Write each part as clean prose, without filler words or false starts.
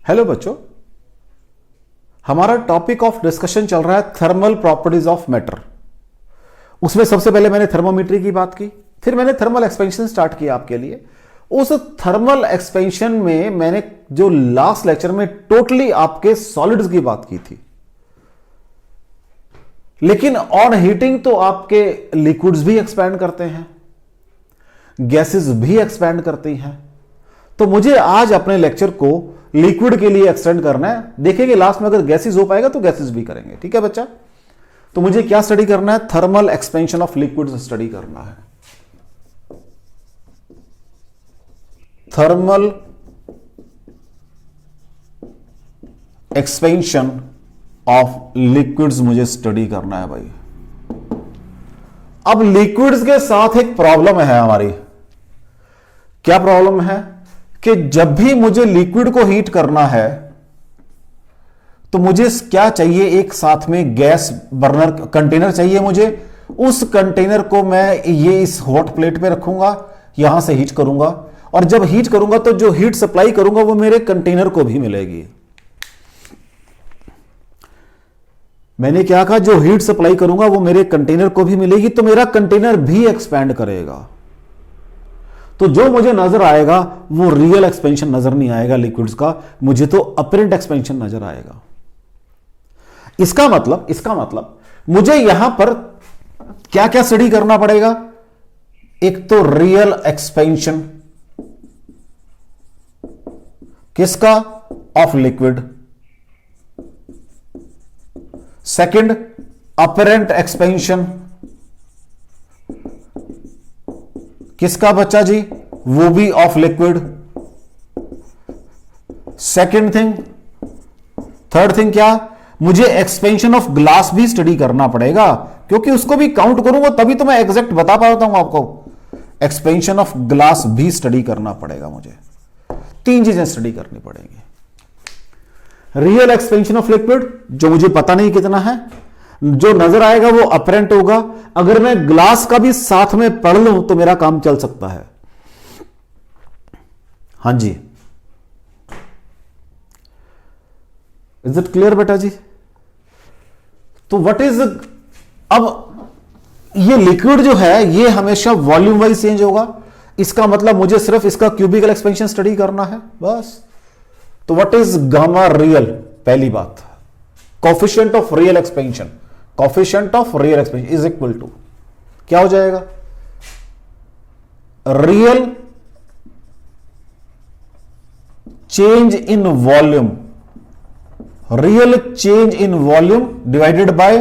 Hello बच्चों, हमारा topic of discussion चल रहा है थर्मल प्रॉपर्टीज ऑफ मैटर। उसमें सबसे पहले मैंने थर्मोमीट्री की बात की, फिर मैंने थर्मल एक्सपेंशन स्टार्ट किया आपके लिए। उस थर्मल एक्सपेंशन में मैंने जो लास्ट लेक्चर में टोटली आपके सॉलिड्स की बात की थी, लेकिन ऑन हीटिंग तो आपके लिक्विड्स भी एक्सपैंड करते हैं, गैसेस भी एक्सपैंड करती हैं। तो मुझे आज अपने लेक्चर को लिक्विड के लिए एक्सटेंड करना है। देखेंगे लास्ट में अगर गैसेस हो पाएगा तो गैसेस भी करेंगे, ठीक है बच्चा। तो मुझे क्या स्टडी करना है? Thermal expansion of liquids study करना है। थर्मल एक्सपेंशन ऑफ लिक्विड्स मुझे स्टडी करना है भाई। अब लिक्विड्स के साथ एक प्रॉब्लम है हमारी। क्या प्रॉब्लम है? कि जब भी मुझे लिक्विड को हीट करना है तो मुझे क्या चाहिए? एक साथ में गैस बर्नर कंटेनर चाहिए मुझे। उस कंटेनर को मैं ये इस हॉट प्लेट पे रखूंगा, यहां से हीट करूंगा, और जब हीट करूंगा तो जो हीट सप्लाई करूंगा वो मेरे कंटेनर को भी मिलेगी। मैंने क्या कहा? जो हीट सप्लाई करूंगा वो मेरे कंटेनर को भी मिलेगी, तो मेरा कंटेनर भी एक्सपैंड करेगा। तो जो मुझे नजर आएगा वो रियल एक्सपेंशन नजर नहीं आएगा लिक्विड्स का, मुझे तो अपरेंट एक्सपेंशन नजर आएगा। इसका मतलब मुझे यहां पर क्या क्या स्टडी करना पड़ेगा? एक तो रियल एक्सपेंशन किसका? Of liquid. Second, apparent expansion किसका बच्चा जी? वो भी of liquid. Second thing, third thing क्या? मुझे एक्सपेंशन ऑफ ग्लास भी स्टडी करना पड़ेगा, क्योंकि उसको भी काउंट करूंगा तभी तो मैं एग्जैक्ट बता पाता हूं आपको। एक्सपेंशन ऑफ ग्लास भी स्टडी करना पड़ेगा मुझे। तीन चीजें स्टडी करनी पड़ेंगी। रियल एक्सपेंशन ऑफ लिक्विड, जो मुझे पता नहीं कितना है, जो नजर आएगा वो अपरेंट होगा। अगर मैं ग्लास का भी साथ में पढ़ लूं तो मेरा काम चल सकता है। हां जी, इज इट क्लियर बेटा जी? तो व्हाट इज, अब ये लिक्विड जो है ये हमेशा वॉल्यूम वाइज चेंज होगा। इसका मतलब मुझे सिर्फ इसका क्यूबिकल एक्सपेंशन स्टडी करना है बस। तो व्हाट इज गामा रियल? पहली बात, coefficient of real expansion, coefficient of real expansion is equal to क्या हो जाएगा? Real change in volume, real change in volume divided by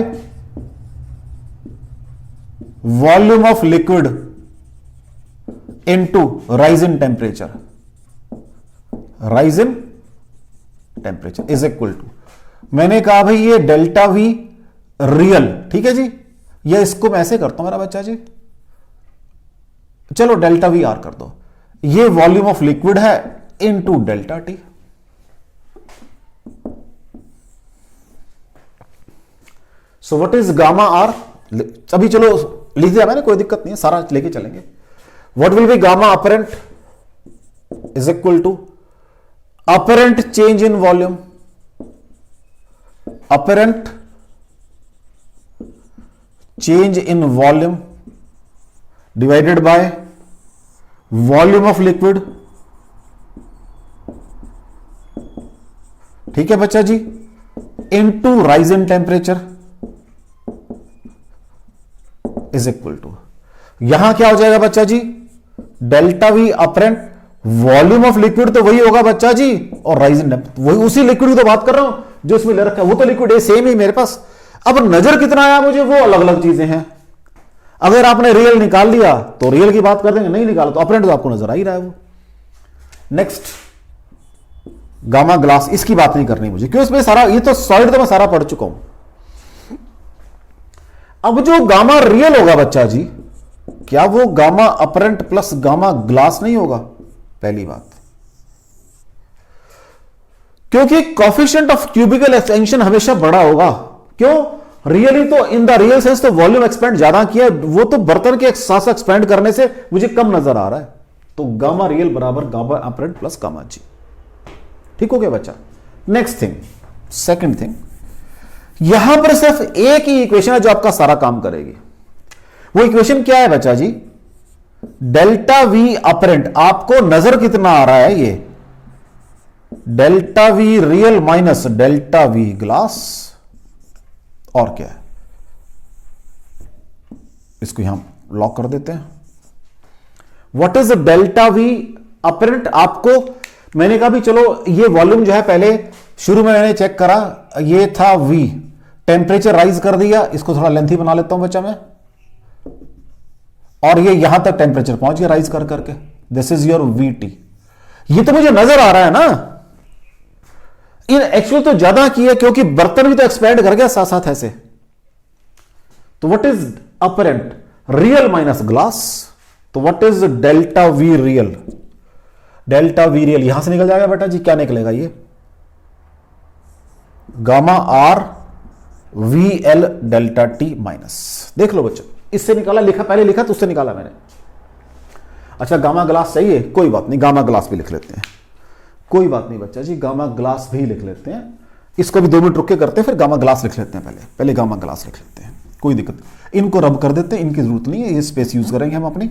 volume of liquid into rise in temperature, rise in temperature is equal to, मैंने कहा भाई ये delta V real, ठीक है जी। या इसको मैं ऐसे करता हूं मेरा बच्चा जी, चलो डेल्टा वी आर कर दो। ये वॉल्यूम ऑफ लिक्विड है into delta T. So what is gamma R? अभी चलो लिख दिया मैंने, कोई दिक्कत नहीं है, सारा लेके चलेंगे। What will be gamma apparent is equal to apparent change in volume, apparent change in volume divided by volume of liquid, ठीक है बच्चा जी, into rise in temperature is equal to, यहां क्या हो जाएगा बच्चा जी? Delta V apparent, volume of liquid तो वही होगा बच्चा जी, और राइज इन टेम्परेचर वही, उसी लिक्विड की तो बात कर रहा हूं जो इसमें ले रखा है, वो तो लिक्विड है, सेम ही मेरे पास। अब नजर कितना आया मुझे, वो अलग अलग चीजें हैं। अगर आपने रियल निकाल लिया तो रियल की बात कर देंगे, नहीं निकाला तो अपरेंट तो आपको नजर आ ही रहा है वो। नेक्स्ट, गामा ग्लास, इसकी बात नहीं करनी मुझे, क्यों? इसमें सारा, ये तो सॉलिड तो मैं सारा पढ़ चुका हूं। अब जो गामा रियल होगा बच्चा जी, क्या वो gamma apparent plus gamma glass नहीं होगा? पहली बात, क्योंकि कोफिशिएंट ऑफ क्यूबिकल एक्सपेंशन हमेशा बड़ा होगा। क्यों? रियली तो इन द रियल सेंस तो वॉल्यूम एक्सपेंड ज्यादा किया, वो तो बर्तन के साथ एक्सपेंड करने से मुझे कम नजर आ रहा है। तो गामा रियल बराबर गामा अपरेंट प्लस गामा जी। ठीक हो गया बच्चा? नेक्स्ट थिंग, सेकंड थिंग, यहां पर सिर्फ एक ही इक्वेशन है जो आपका सारा काम करेगी। वो इक्वेशन क्या है बच्चा जी? डेल्टा वी अपरेंट, आपको नजर कितना आ रहा है? ये delta V real minus delta V glass, और क्या है? इसको यहां लॉक कर देते हैं। What is delta V apparent? आपको मैंने कहा भी चलो ये वॉल्यूम जो है, पहले शुरू में मैंने चेक करा, ये था V, टेम्परेचर राइज कर दिया, इसको थोड़ा लेंथी बना लेता हूं बच्चा मैं, और ये यहां तक टेम्परेचर पहुंच गया राइज कर करके, दिस इज योर VT। ये तो मुझे नजर आ रहा है ना, इन एक्चुअल तो ज्यादा की है क्योंकि बर्तन भी तो एक्सपैंड कर गया साथ साथ ऐसे। तो what is apparent? Real minus glass, तो what is delta V real? Delta V real यहां से निकल जाएगा बेटा जी, क्या निकलेगा? ये gamma R V L delta T minus, देख लो बच्चों, इससे निकाला, लिखा पहले लिखा तो उससे निकाला मैंने। अच्छा गामा ग्लास सही है, कोई बात नहीं, गामा ग्लास भी लिख लेते हैं, कोई बात नहीं बच्चा जी, गामा ग्लास भी लिख लेते हैं। इसको भी 2 मिनट रुक के करते हैं, फिर गामा ग्लास लिख लेते हैं, पहले गामा ग्लास लिख लेते हैं, कोई दिक्कत। इनको रब कर देते हैं, इनकी जरूरत नहीं है, ये स्पेस यूज करेंगे हम अपनी।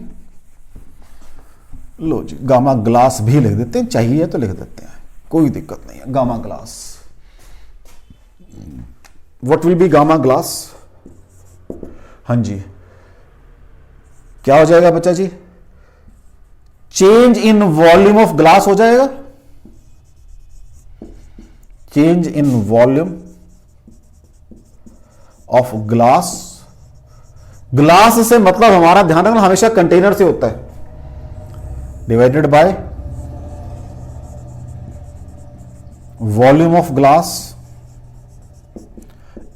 लो जी, गामा ग्लास भी लिख देते हैं, चाहिए तो लिख देते हैं, कोई दिक्कत नहीं है। Gamma glass, what will be gamma glass? हां जी, क्या हो जाएगा बच्चा जी? Change in volume of glass हो जाएगा, change in volume of glass. Glass से मतलब हमारा ध्यान रखना हमेशा कंटेनर से होता है, divided by volume of glass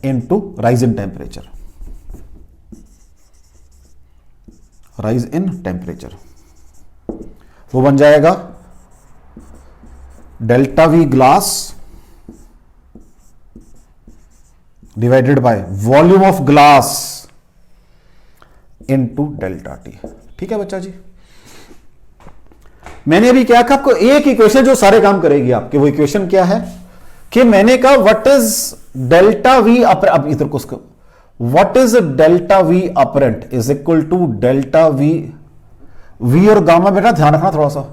into rise in temperature, rise in temperature, वो बन जाएगा delta V glass divided by volume of glass into delta T. ठीक है बच्चा जी, मैंने अभी क्या कहा आपको, एक इक्वेशन जो सारे काम करेगी आपके, वो इक्वेशन क्या है कि मैंने कहा what is delta V apparent, अब इधर को उसको, what is delta V apparent is equal to delta V, V और गामा बेटा ध्यान रखना थोड़ा सा,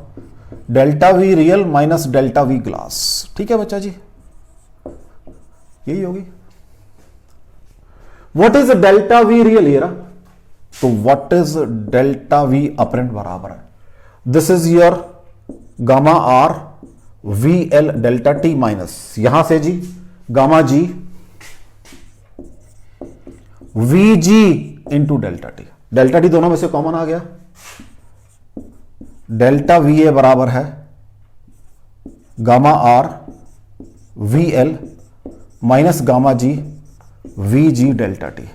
delta V real minus delta V glass. ठीक है बच्चा जी, यही होगी। What is delta V real ये रहा, तो what is delta V apparent बराबर है, this is your gamma R V L delta T minus, यहां से G gamma G V G into delta T, delta T दोनों में से कॉमन आ गया, डेल्टा वी ए बराबर है gamma R V L minus gamma G V G delta T.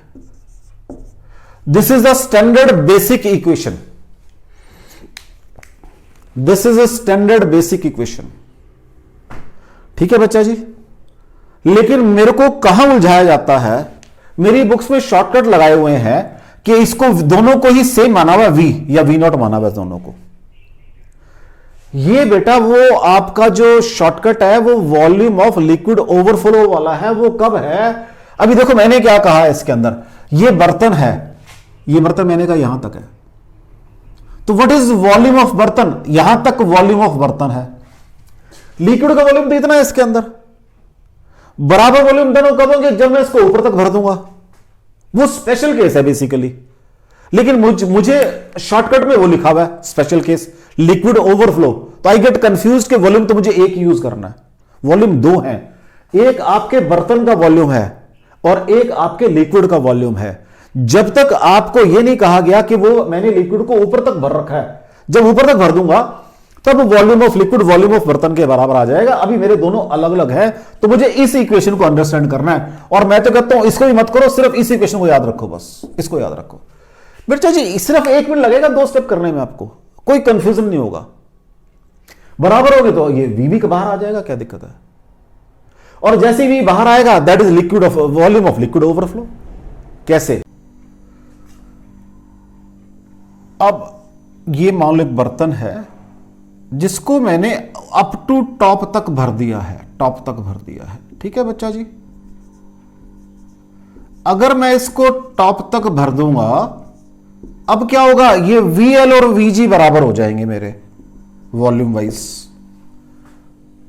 This is the standard basic equation, this is a standard basic equation. ठीक है बच्चा जी, लेकिन मेरे को कहां उलझाया जाता है, मेरी बुक्स में शॉर्टकट लगाए हुए हैं कि इसको दोनों को ही सेम माना हुआ वी या वी नॉट माना हुआ दोनों को। ये बेटा वो आपका जो शॉर्टकट है वो वॉल्यूम ऑफ लिक्विड ओवरफ्लो वाला है, वो कब है? अभी देखो मैंने क्या कहा है इसके अंदर, ये बर्तन है, ये बर्तन मैंने कहा यहां तक है, तो व्हाट इज वॉल्यूम ऑफ बर्तन? यहां तक वॉल्यूम ऑफ बर्तन है, लिक्विड का वॉल्यूम तो इतना है इसके अंदर, बराबर वॉल्यूम दोनों कब होंगे? जब मैं इसको ऊपर तक भर दूंगा, वो स्पेशल केस है बेसिकली, लेकिन मुझे शॉर्टकट में वो लिखा हुआ है स्पेशल केस लिक्विड ओवरफ्लो, तो आई गेट कंफ्यूज के वॉल्यूम तो मुझे एक ही यूज करना है, वॉल्यूम 2 है, एक आपके बर्तन का वॉल्यूम है और एक आपके लिक्विड का वॉल्यूम है। जब तक आपको यह नहीं कहा गया कि वो मैंने लिक्विड को ऊपर तक भर रखा है, जब ऊपर तक भर दूंगा तब volume of liquid volume of बर्तन के बराबर आ जाएगा। अभी मेरे दोनों अलग अलग है, तो मुझे इस इक्वेशन को अंडरस्टैंड करना है, और मैं तो कहता हूं इसको भी मत करो, सिर्फ इस इक्वेशन को याद रखो, बस इसको याद रखो बेटा जी, सिर्फ 1 मिनट लगेगा 2 स्टेप करने में, आपको कोई कंफ्यूजन नहीं होगा, बराबर होगे तो ये वी भी बाहर आ जाएगा, क्या दिक्कत है? और जैसे भी बाहर आएगा that is liquid of volume of liquid overflow. कैसे? अब ये मान लो एक बर्तन है, जिसको मैंने अप टू टॉप तक भर दिया है, टॉप तक भर दिया है। ठीक है बच्चा जी, अगर मैं इसको टॉप तक भर दूंगा, अब क्या होगा, ये VL और VG बराबर हो जाएंगे मेरे वॉल्यूम वाइज।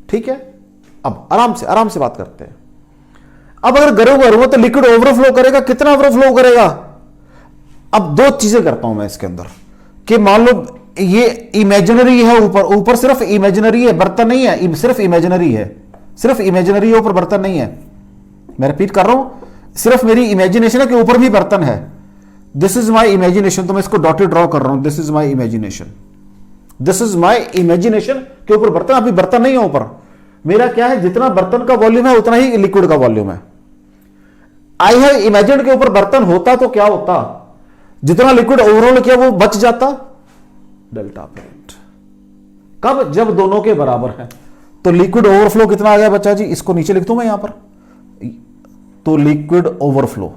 ठीक है, अब आराम से बात करते हैं। अब अगर गर्म करूंगा तो लिक्विड ओवरफ्लो करेगा, कितना ओवरफ्लो करेगा। अब दो चीजें करता हूं मैं इसके अंदर, कि मान लो ये इमेजिनरी है, ऊपर सिर्फ इमेजिनरी है, बर्तन नहीं है, सिर्फ इमेजिनरी है, सिर्फ इमेजिनरी है, ऊपर बर्तन नहीं है। मैं रिपीट कर रहा हूं, सिर्फ मेरी इमेजिनेशन है कि ऊपर भी बर्तन है। दिस इज माई इमेजिनेशन, तो मैं इसको डॉटेड ड्रॉ कर रहा हूं, this is my imagination, this is my imagination के ऊपर बर्तन, अभी बर्तन नहीं है ऊपर। मेरा क्या है, जितना बर्तन का वॉल्यूम है उतना ही लिक्विड का वॉल्यूम है। आई हैव इमेजिन्ड के ऊपर बर्तन होता तो क्या होता, जितना लिक्विड ओवरऑल किया वो बच जाता, डेल्टा अपरेंट। कब, जब दोनों के बराबर है। तो लिक्विड ओवरफ्लो कितना आ गया बच्चा जी, इसको नीचे लिख दूं मैं यहां पर, तो लिक्विड ओवरफ्लो,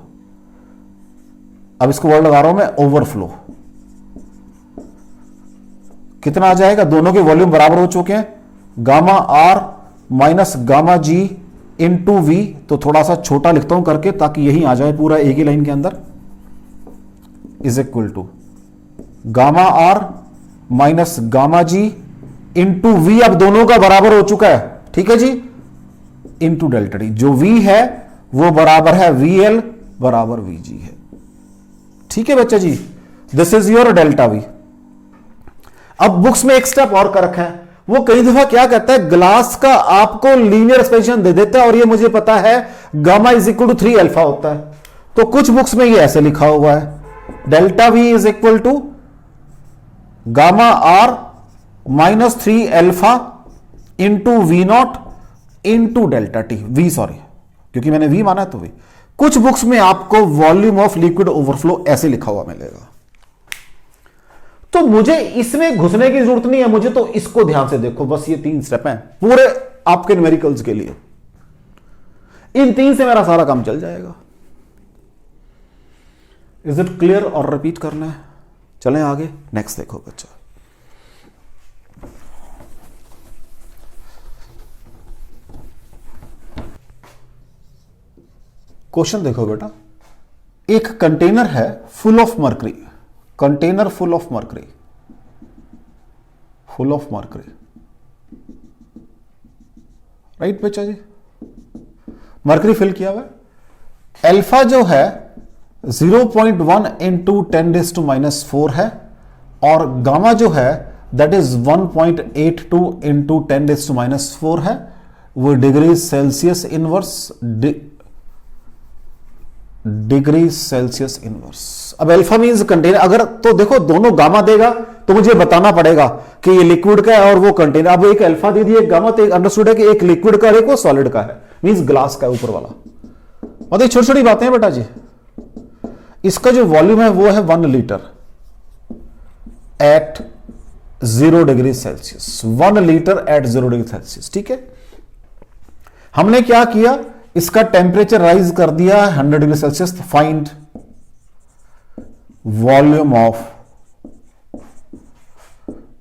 अब इसको वर्ड लगा रहा हूं मैं, ओवरफ्लो कितना आ जाएगा, दोनों के वॉल्यूम बराबर हो चुके हैं, gamma R minus gamma G into V, तो थोड़ा सा छोटा लिखता हूं करके ताकि यही आ जाए पूरा एक ही लाइन के अंदर, is equal to gamma R minus gamma G into V, अब दोनों का बराबर हो चुका है। ठीक है जी, इंटू डेल्टा टी, जो V है वो बराबर है VL बराबर VG है। ठीक है बच्चा जी, this is your delta V। अब बुक्स में एक स्टेप और कर रखा है, वो कई दफा क्या कहता है, ग्लास का आपको लीनियर एक्सपेंशन दे देता है, और ये मुझे पता है gamma is equal to 3 alpha होता है, तो कुछ बुक्स में ये ऐसे लिखा हुआ है, delta V is equal to gamma R minus 3 alpha into V0 into delta T, V sorry, क्योंकि मैंने V माना है तो V। कुछ बुक्स में आपको वॉल्यूम ऑफ लिक्विड ओवरफ्लो ऐसे लिखा हुआ मिलेगा। तो मुझे इसमें घुसने की जरूरत नहीं है, मुझे तो इसको ध्यान से देखो, बस ये 3 स्टेप हैं पूरे आपके न्यूमेरिकल्स के लिए, इन 3 से मेरा सारा काम चल जाएगा। इज इट क्लियर, और रिपीट करना है। चलें आगे, नेक्स्ट देखो बच्चा, क्वेश्चन देखो बेटा, एक कंटेनर है full of mercury, container full of mercury, full of mercury, right बच्चा जी, मर्करी फिल किया हुआ है, अल्फा जो है 0.1 इंटू 10⁻⁻⁴ है, और गामा जो है दैट इज 1.82 इंटू 10⁻⁴ है, वो degree Celsius inverse, degree Celsius inverse. अब अल्फा मींस कंटेनर, अगर तो देखो दोनों गामा देगा तो मुझे बताना पड़ेगा कि ये लिक्विड का है और वो कंटेनर। अब एक अल्फा दे दिया, एक गामा, तो एक अंडरस्टूड है कि एक लिक्विड का और एक वो सॉलिड का है, मींस ग्लास का है ऊपर वाला। मतलब छोटी छोटी बातें हैं बेटा जी। इसका जो वॉल्यूम है वो है 1 litre at 0 degree Celsius, 1 litre at 0 degree Celsius. ठीक है, हमने क्या किया, इसका टेम्परेचर राइज कर दिया 100 degree Celsius. Find volume of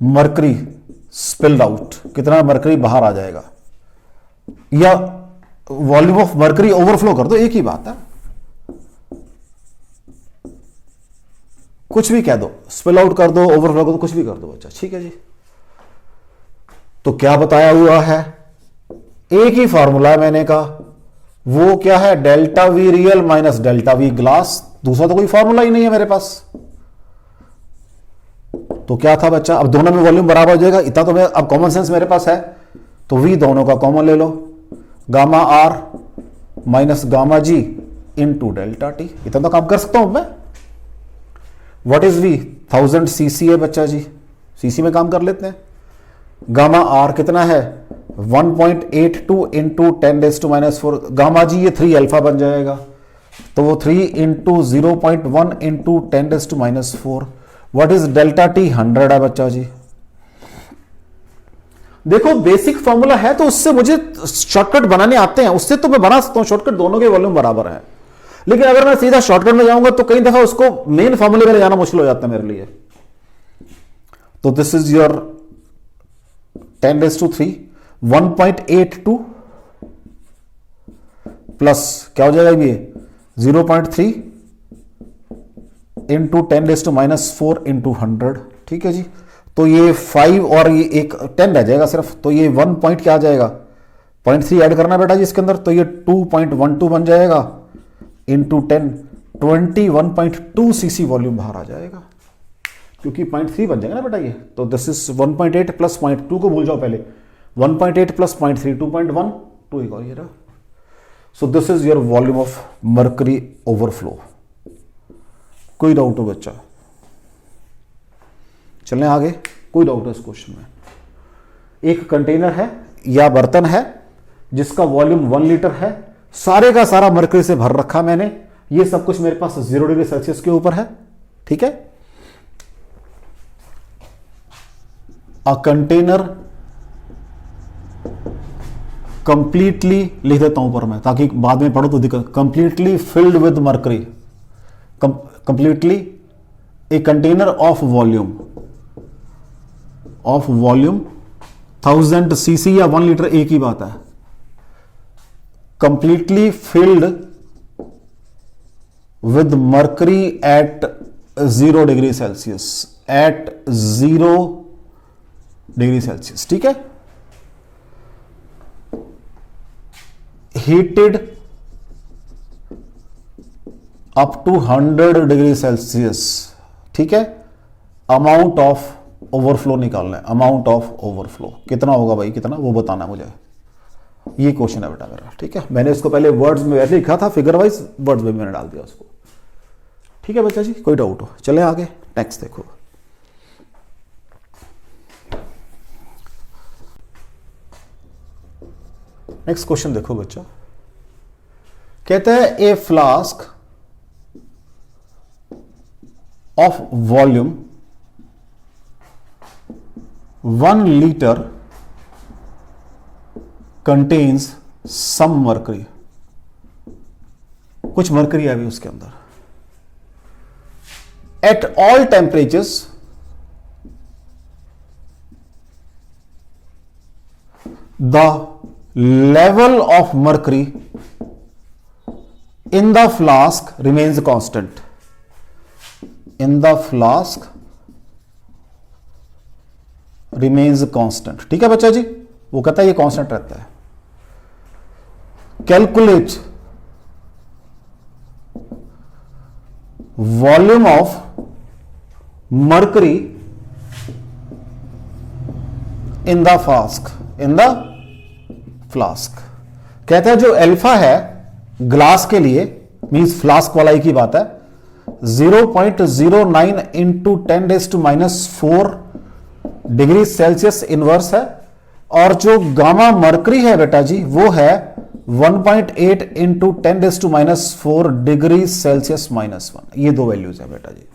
mercury spilled out, कितना मर्करी बाहर आ जाएगा, या वॉल्यूम ऑफ मर्करी ओवरफ्लो कर दो, एक ही बात है, कुछ भी कह दो, स्पिल आउट कर दो, ओवरफ्लो कर दो, कुछ भी कर दो बच्चा। ठीक है जी, तो क्या बताया हुआ है, एक ही फॉर्मूला है मैंने कहा, वो क्या है, delta V real minus delta V glass, दूसरा तो कोई फॉर्मूला ही नहीं है मेरे पास। तो क्या था बच्चा, अब दोनों में वॉल्यूम बराबर हो जाएगा, इतना तो मैं अब कॉमन सेंस मेरे पास है, तो V दोनों का कॉमन ले लो, gamma R minus gamma G into delta T, इतना तो काम कर सकता हूं मैं। व्हाट इज V, 1000 cc है बच्चा जी, cc में काम कर लेते हैं। गामा R कितना है, 1.82 इंटू 10⁻⁻⁴, गामा जी ये 3 अल्फा बन जाएगा, तो वो 3 into 0.1 into 10⁻⁴। What is delta T, 100 है बच्चा जी। देखो बेसिक फॉर्मूला है तो उससे मुझे शॉर्टकट बनाने आते हैं, उससे तो मैं बना सकता हूं शॉर्टकट, दोनों के वॉल्यूम बराबर है। लेकिन अगर मैं सीधा शॉर्टकट में जाऊंगा तो कई दफा उसको मेन फॉर्मूले में ले जाना मुश्किल हो जाता है मेरे लिए। तो दिस इज योर 10⁻³ 1.82 प्लस क्या हो जाएगा ये 0.3 इंटू 10⁻⁻4 इंटू 100। ठीक है जी, तो ये 5 और ये एक 10 रह जाएगा सिर्फ, तो ये 1 पॉइंट क्या आ जाएगा 0.3 ऐड करना बेटा जी इसके अंदर, तो ये 2.12 बन जाएगा इंटू 10 21.2 सीसी वॉल्यूम बाहर आ जाएगा, क्योंकि 0.3 बन जाएगा ना बेटा ये। तो दिस इज 1.8 प्लस 0.2 को भूल जाओ पहले, 1.8 प्लस 0.3 2.1 2 एक और ये रहा। So this is your volume of mercury overflow. कोई डाउट हो बच्चा? चलें आगे, कोई डाउट है इस क्वेश्चन में? एक कंटेनर है या बर्तन है जिसका वॉल्यूम 1 लीटर है, सारे का सारा मर्करी से भर रखा मैंने, ये सब कुछ मेरे पास 0 डिग्री सेल्सियस के ऊपर है। ठीक है, अ कंटेनर कंप्लीटली लिख देता हूं ऊपर मैं ताकि बाद में पढ़ो तो दिक्कत, completely filled with mercury, completely a container of volume 1000 CC या 1 लीटर एक ही बात है, completely filled with mercury at 0 degree Celsius, at 0 degree Celsius. ठीक है, heated up to 100 degree Celsius. ठीक है, अमाउंट ऑफ ओवरफ्लो निकालना है, अमाउंट ऑफ ओवरफ्लो कितना होगा भाई, कितना वो बताना मुझे, ये क्वेश्चन है बेटा मेरा। ठीक है, मैंने इसको पहले वर्ड्स में वैसे लिखा था, फिगर वाइज वर्ड्स में मैंने डाल दिया उसको। ठीक है बच्चा जी, कोई डाउट हो? चले आगे, नेक्स्ट देखो। नेक्स्ट क्वेश्चन देखो बच्चा, कहता है a flask of volume 1 litre contains some mercury, कुछ मर्करी है अभी उसके अंदर, at all temperatures the level of mercury in the flask remains constant, in the flask remains constant। ठीक है बच्चा जी, वो कहता है ये कांस्टेंट रहता है। Calculate volume of mercury in the flask, in the flask. कहते हैं जो अल्फा है ग्लास के लिए, मींस फ्लास्क वाला एक ही बात है, 0.09 इंटू 10⁻⁻4 डिग्री सेल्सियस इनवर्स है, और जो गामा मर्करी है बेटा जी वो है 1.8 इंटू 10⁻⁻4 डिग्री सेल्सियस -1। ये दो वैल्यूज है बेटा जी।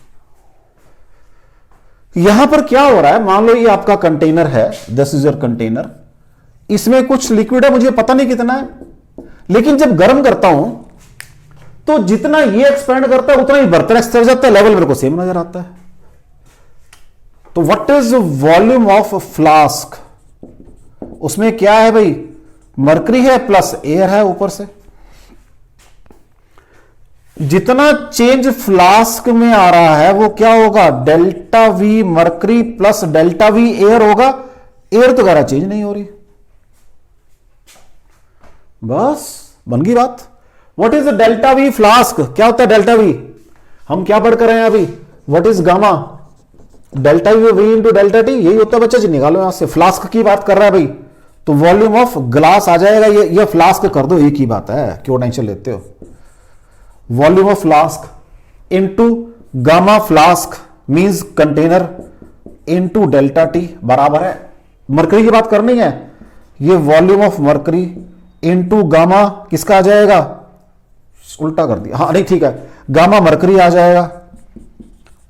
यहां पर क्या हो रहा है, मान लो ये आपका कंटेनर है, दिस इज योर कंटेनर, इसमें कुछ लिक्विड है, मुझे पता नहीं कितना है, लेकिन जब गर्म करता हूं तो जितना ये एक्सपेंड करता है उतना ही बर्तन एक्सपेंड जाता है, लेवल मेरे को सेम नजर आता है। तो what is volume of flask, उसमें क्या है भाई, मर्करी है प्लस एयर है ऊपर से। जितना चेंज फ्लास्क में आ रहा है वो क्या होगा, delta we mercury plus delta V air होगा। एयर तो गारा चेंज नहीं हो रही, बस बन गई बात। What is delta we flask, क्या होता है डेल्टा वी, हम क्या पढ़ कर रहे हैं अभी, what is gamma, delta we into delta T, यही होता है बच्चा जी। निकालो यहां से, फ्लास्क की बात कर रहा है भाई, तो वॉल्यूम ऑफ ग्लास आ जाएगा, ये फ्लास्क कर दो, एक ही बात है, क्यों टेंशन लेते हो। Volume of flask into gamma flask means container into delta T बराबर है, मरकरी की बात करनी है, ये volume of mercury into gamma किसका आ जाएगा, उल्टा कर दिया, हाँ नहीं ठीक है, गामा मरकरी आ जाएगा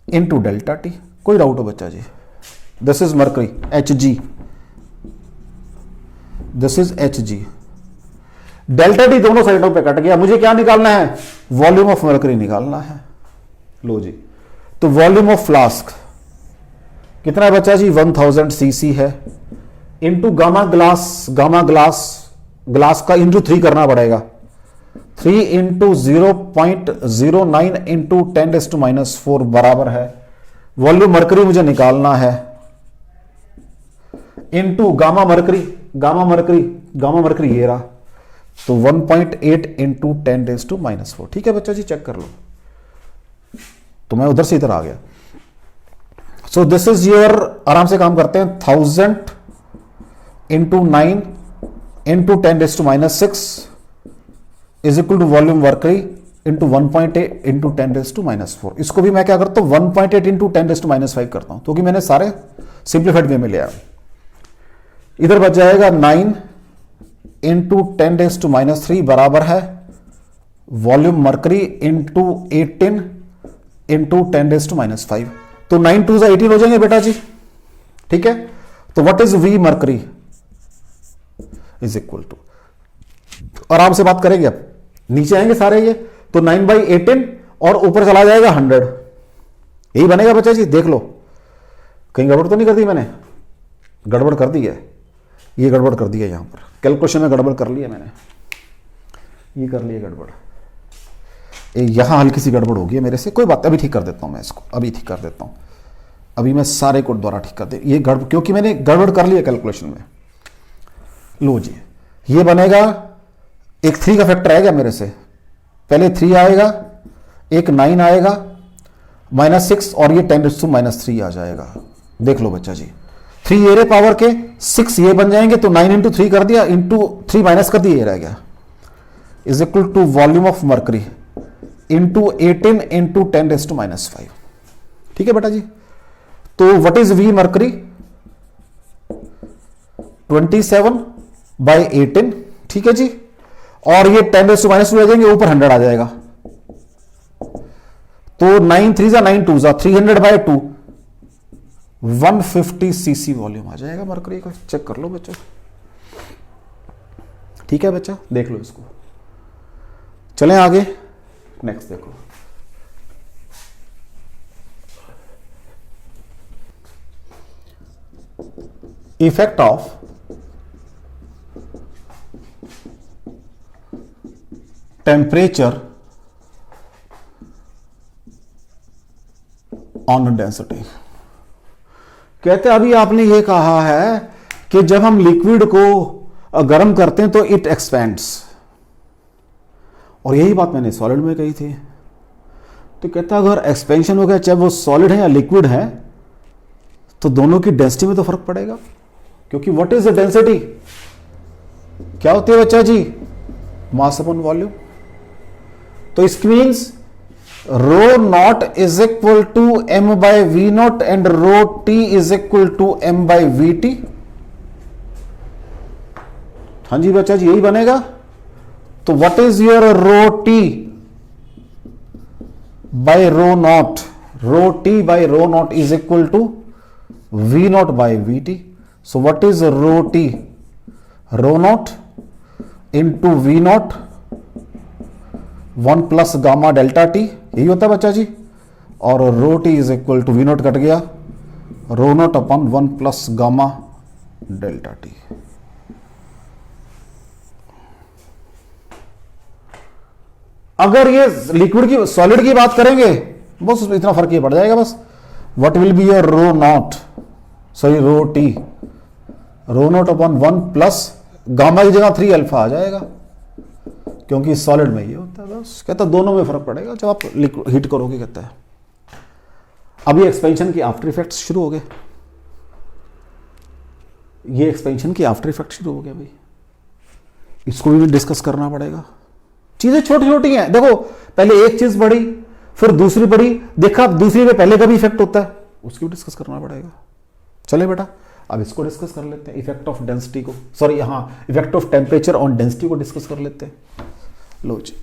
इंटू डेल्टा टी। कोई डाउट हो बच्चा जी, this is mercury H G, this is H G, delta T दोनों साइडों पे कट गया, मुझे क्या निकालना है, वॉल्यूम ऑफ मरकरी निकालना है। लो जी, तो वॉल्यूम ऑफ फ्लास्क कितना है बच्चा जी, 1000 सीसी है, इंटू ग्लास का इंटू 3 करना पड़ेगा। 3 इंटू 0.09 इंटू 10⁻⁻⁴ बराबर है वॉल्यूम मरकरी मुझे निकालना है, इंटू गामा मरकरी ये रहा, तो 1.8 इंटू 10⁻⁴। ठीक है बच्चा जी, चेक कर लो। तो मैं उधर से इधर आ गया। सो दिस इज योर, आराम से काम करते हैं, 1000 into 9 into 10⁻⁶ is equal to volume mercury into 1.8 into 10⁻⁴। इसको भी मैं क्या करता हूं 1.8 इंटू 10⁻⁵ करता हूं, क्योंकि मैंने सारे सिंप्लीफाइड वे में लिया। इधर बच जाएगा 9 इंटू 10⁻³ बराबर है वॉल्यूम मरकरी इंटू 18 इंटू 10⁻⁵। तो 9 2 18 हो जाएंगे बेटा जी। ठीक है, तो what is V mercury is equal to, आराम से बात करेंगे। अब नीचे आएंगे सारे ये, तो 9/18 और ऊपर चला जाएगा 100, यही बनेगा बच्चा जी। देख लो कहीं गड़बड़ तो नहीं कर दी मैंने? गड़बड़ कर दी है, ये गड़बड़ कर दी है, यहां पर कैलकुलेशन में गड़बड़ कर ली है मैंने, ये कर ली है गड़बड़, यहां हल्की सी गड़बड़ होगी मेरे से, कोई बात, अभी ठीक कर देता हूं मैं इसको, अभी ठीक कर देता हूं, अभी मैं सारे को द्वारा ठीक कर दे, ये गड़बड़ क्योंकि मैंने गड़बड़ कर लिया कैलकुलेशन में। लो जी, ये बनेगा, एक 3 का फैक्टर आएगा मेरे से, पहले 3 आएगा, एक 9 आएगा, -6 और ये 10⁻³ आ जाएगा। देख लो बच्चा जी, 3 ये पावर के 6 ये बन जाएंगे, तो 9 इंटू 3 कर दिया, इंटू 3 माइनस कर दिया, ये रह गया, is equal to volume of mercury into 18 into 10⁻⁵। ठीक है बेटा जी, तो व्हाट इज वी मरकरी 27/18। ठीक है जी, और ये 10⁻² आ जाएंगे, ऊपर 100 आ जाएगा, तो 9 3 9 2 300/2 150 cc वॉल्यूम आ जाएगा मरकरी का। चेक कर लो बच्चा। ठीक है बच्चा, देख लो इसको। चलें आगे, नेक्स्ट देखो। Effect of temperature on density. कहते अभी आपने ये कहा है कि जब हम लिक्विड को गर्म करते हैं तो इट एक्सपेंड्स, और यही बात मैंने सॉलिड में कही थी। तो कहता अगर एक्सपेंशन हो गया, चाहे वो सॉलिड है या लिक्विड है, तो दोनों की डेंसिटी में तो फर्क पड़ेगा, क्योंकि व्हाट इज द डेंसिटी, क्या होती है बच्चा जी, मास अपॉन वॉल्यूम। तो it means rho naught is equal to m/v0 and rho T is equal to m/vt। हाँ जी बच्चा जी, यही बनेगा। तो what is your rho T by rho naught, rho T by rho naught is equal to v0/vt। So what is rho T, rho naught into v0 1 plus gamma delta T, यही होता है बच्चा जी। और rho T is equal to v0 cut गया, rho naught upon 1 plus gamma delta T. अगर ये liquid की सॉलिड की बात करेंगे, बस उसमें इतना फर्क ही पड़ जाएगा बस। What will be your rho naught, sorry rho T, rho naught upon 1 plus gamma की जगह 3 अल्फा आ जाएगा, क्योंकि सॉलिड में ये होता है। बस कहता दोनों में फर्क पड़ेगा जब आप हीट करोगे। कहता है अभी एक्सपेंशन की आफ्टर इफेक्ट्स शुरू हो गए, ये एक्सपेंशन की आफ्टर इफेक्ट शुरू हो गया भाई, इसको भी डिस्कस करना पड़ेगा। चीजें छोटी छोटी हैं, देखो पहले एक चीज बढ़ी, फिर दूसरी बढ़ी, देखा दूसरी में पहले का भी इफेक्ट होता है, उसको भी डिस्कस करना पड़ेगा। चले बेटा, अब इसको डिस्कस कर लेते हैं, इफेक्ट ऑफ डेंसिटी को, सॉरी हाँ, effect of temperature on density को डिस्कस कर लेते हैं। लो जी,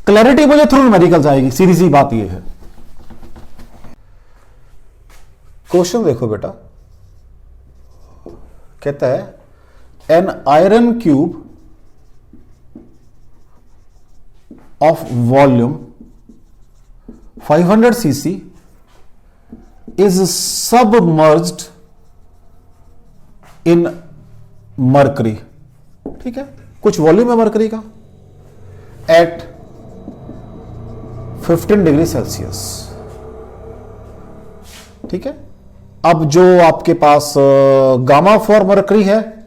क्लैरिटी मुझे थ्रू न्यूमेरिकल्स आएगी, सीधी सी बात ये है। क्वेश्चन देखो बेटा, कहता है an iron cube of volume 500 cc is submerged in mercury, ठीक है, कुछ वॉल्यूम है मरकरी का एट 15 डिग्री सेल्सियस, ठीक है। अब जो आपके पास गामा फॉर मरकरी है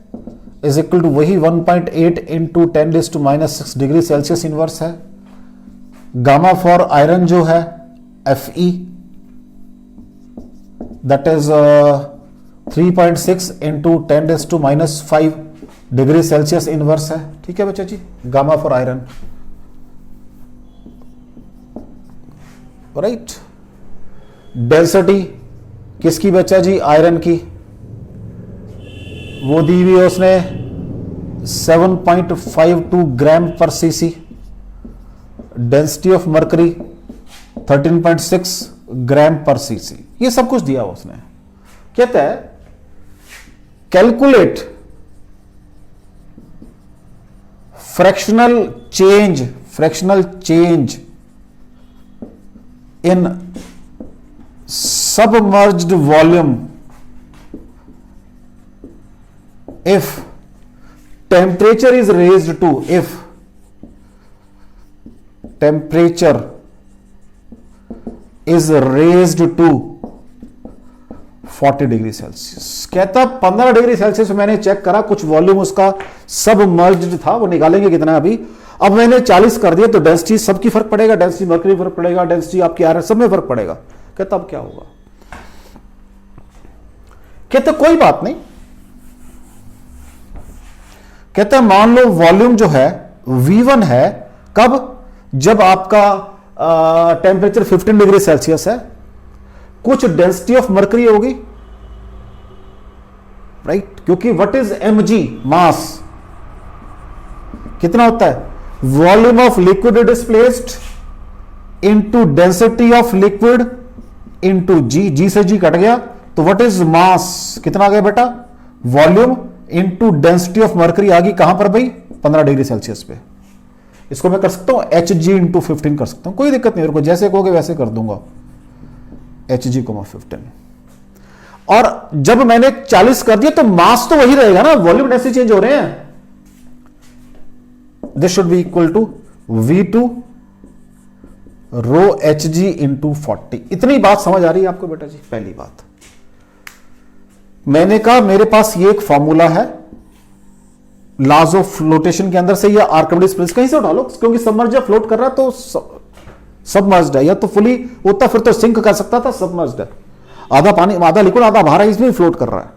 इज इक्वल टू वही 1.8 इंटू 10⁻⁻⁶ डिग्री सेल्सियस इनवर्स है। गामा फॉर आयरन जो है Fe that is 3.6 into 10⁻⁵ degree Celsius inverse है, ठीक है बच्चा जी, gamma for iron, right. Density किसकी बच्चा जी, आयरन की, वो दी हुई है उसने 7.52 ग्राम पर सीसी। डेंसिटी ऑफ मरकरी 13.6 ग्राम पर सीसी। ये सब कुछ दिया उसने। कहता है calculate fractional change in submerged volume if temperature is raised to 40 degree Celsius. कहता 15 डिग्री सेल्सियस मैंने चेक करा, कुछ वॉल्यूम उसका सबमर्ज्ड था, वो निकालेंगे कितना अभी। अब मैंने 40 कर दिया तो डेंसिटी सबकी फर्क पड़ेगा, डेंसिटी मरकरी फर्क पड़ेगा, डेंसिटी आपकी आयरन सब में फर्क पड़ेगा। कहता अब क्या होगा, कहता कोई बात नहीं। कहता मान लो वॉल्यूम जो है V1 है, कब, जब आपका टेम्परेचर 15 डिग्री सेल्सियस है, कुछ डेंसिटी ऑफ मरकरी होगी, राइट, क्योंकि व्हाट इज mg, मास कितना होता है, volume of liquid displaced into density of liquid into G से जी कट गया, तो व्हाट इज मास, कितना आ गया बेटा, volume into density of mercury आ गई कहां पर भाई, 15 डिग्री सेल्सियस पे। इसको मैं कर सकता हूं Hg इंटू 15 कर सकता हूं, कोई दिक्कत नहीं मेरे को, जैसे कहोगे वैसे कर दूंगा, Hg 15। और जब मैंने 40 कर दिया तो मास तो वही रहेगा ना, वॉल्यूम डेंसिटी चेंज हो रहे हैं। This should be equal to V2 rho Hg into 40। इतनी बात समझ आ रही है आपको बेटा जी। पहली बात मैंने कहा मेरे पास ये एक फॉर्मूला है लॉज ऑफ फ्लोटेशन के अंदर से, या आर्किमिडीज प्रिंसिपल कहीं से उठा लो, क्योंकि सबमर्ज फ्लोट कर रहा है तो सबमर्ज्ड है, या तो फुली होता फिर तो सिंक कर सकता था, सबमर्ज्ड है, आधा पानी आधा लिक्विड आधा बाहर है, इसमें फ्लोट कर रहा है।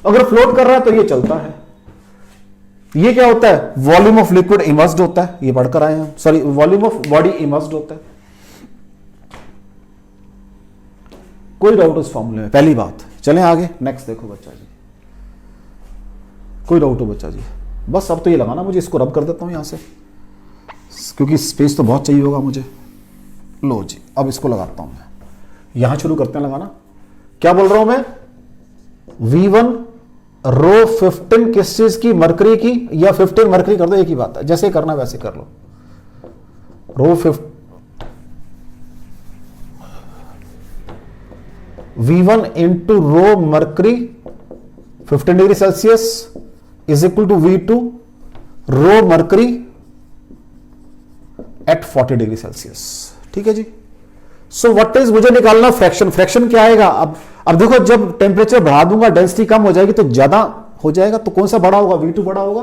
अगर फ्लोट कर रहा है तो ये चलता है। ये क्या होता है, वॉल्यूम ऑफ लिक्विड इमर्स्ड होता है, ये पढ़कर आए हैं, sorry volume of body immersed होता है। कोई डाउट उस फॉर्मूले में, पहली बात। चलें आगे, नेक्स्ट देखो बच्चा जी, कोई डाउट हो बच्चा जी, बस अब तो ये लगाना मुझे, इसको रब कर देता हूं यहां से, क्योंकि स्पेस तो बहुत चाहिए होगा मुझे। लो जी, अब इसको लगाता हूं मैं, यहां शुरू करते हैं लगाना। क्या बोल रहा हूं मैं, V1 रो 15 किस चीज की, मरकरी की, या 15 मरकरी कर दो, एक ही बात है, जैसे करना वैसे कर लो। Rho 15 V1 into rho mercury 15 degree Celsius is equal to V2 rho mercury at 40 degree Celsius, ठीक है जी। सो व्हाट इज, मुझे निकालना फ्रैक्शन। फ्रैक्शन क्या आएगा, अब देखो जब टेम्परेचर बढ़ा दूंगा डेंसिटी कम हो जाएगी तो ज्यादा हो जाएगा, तो कौन सा बड़ा होगा, V2 बड़ा होगा।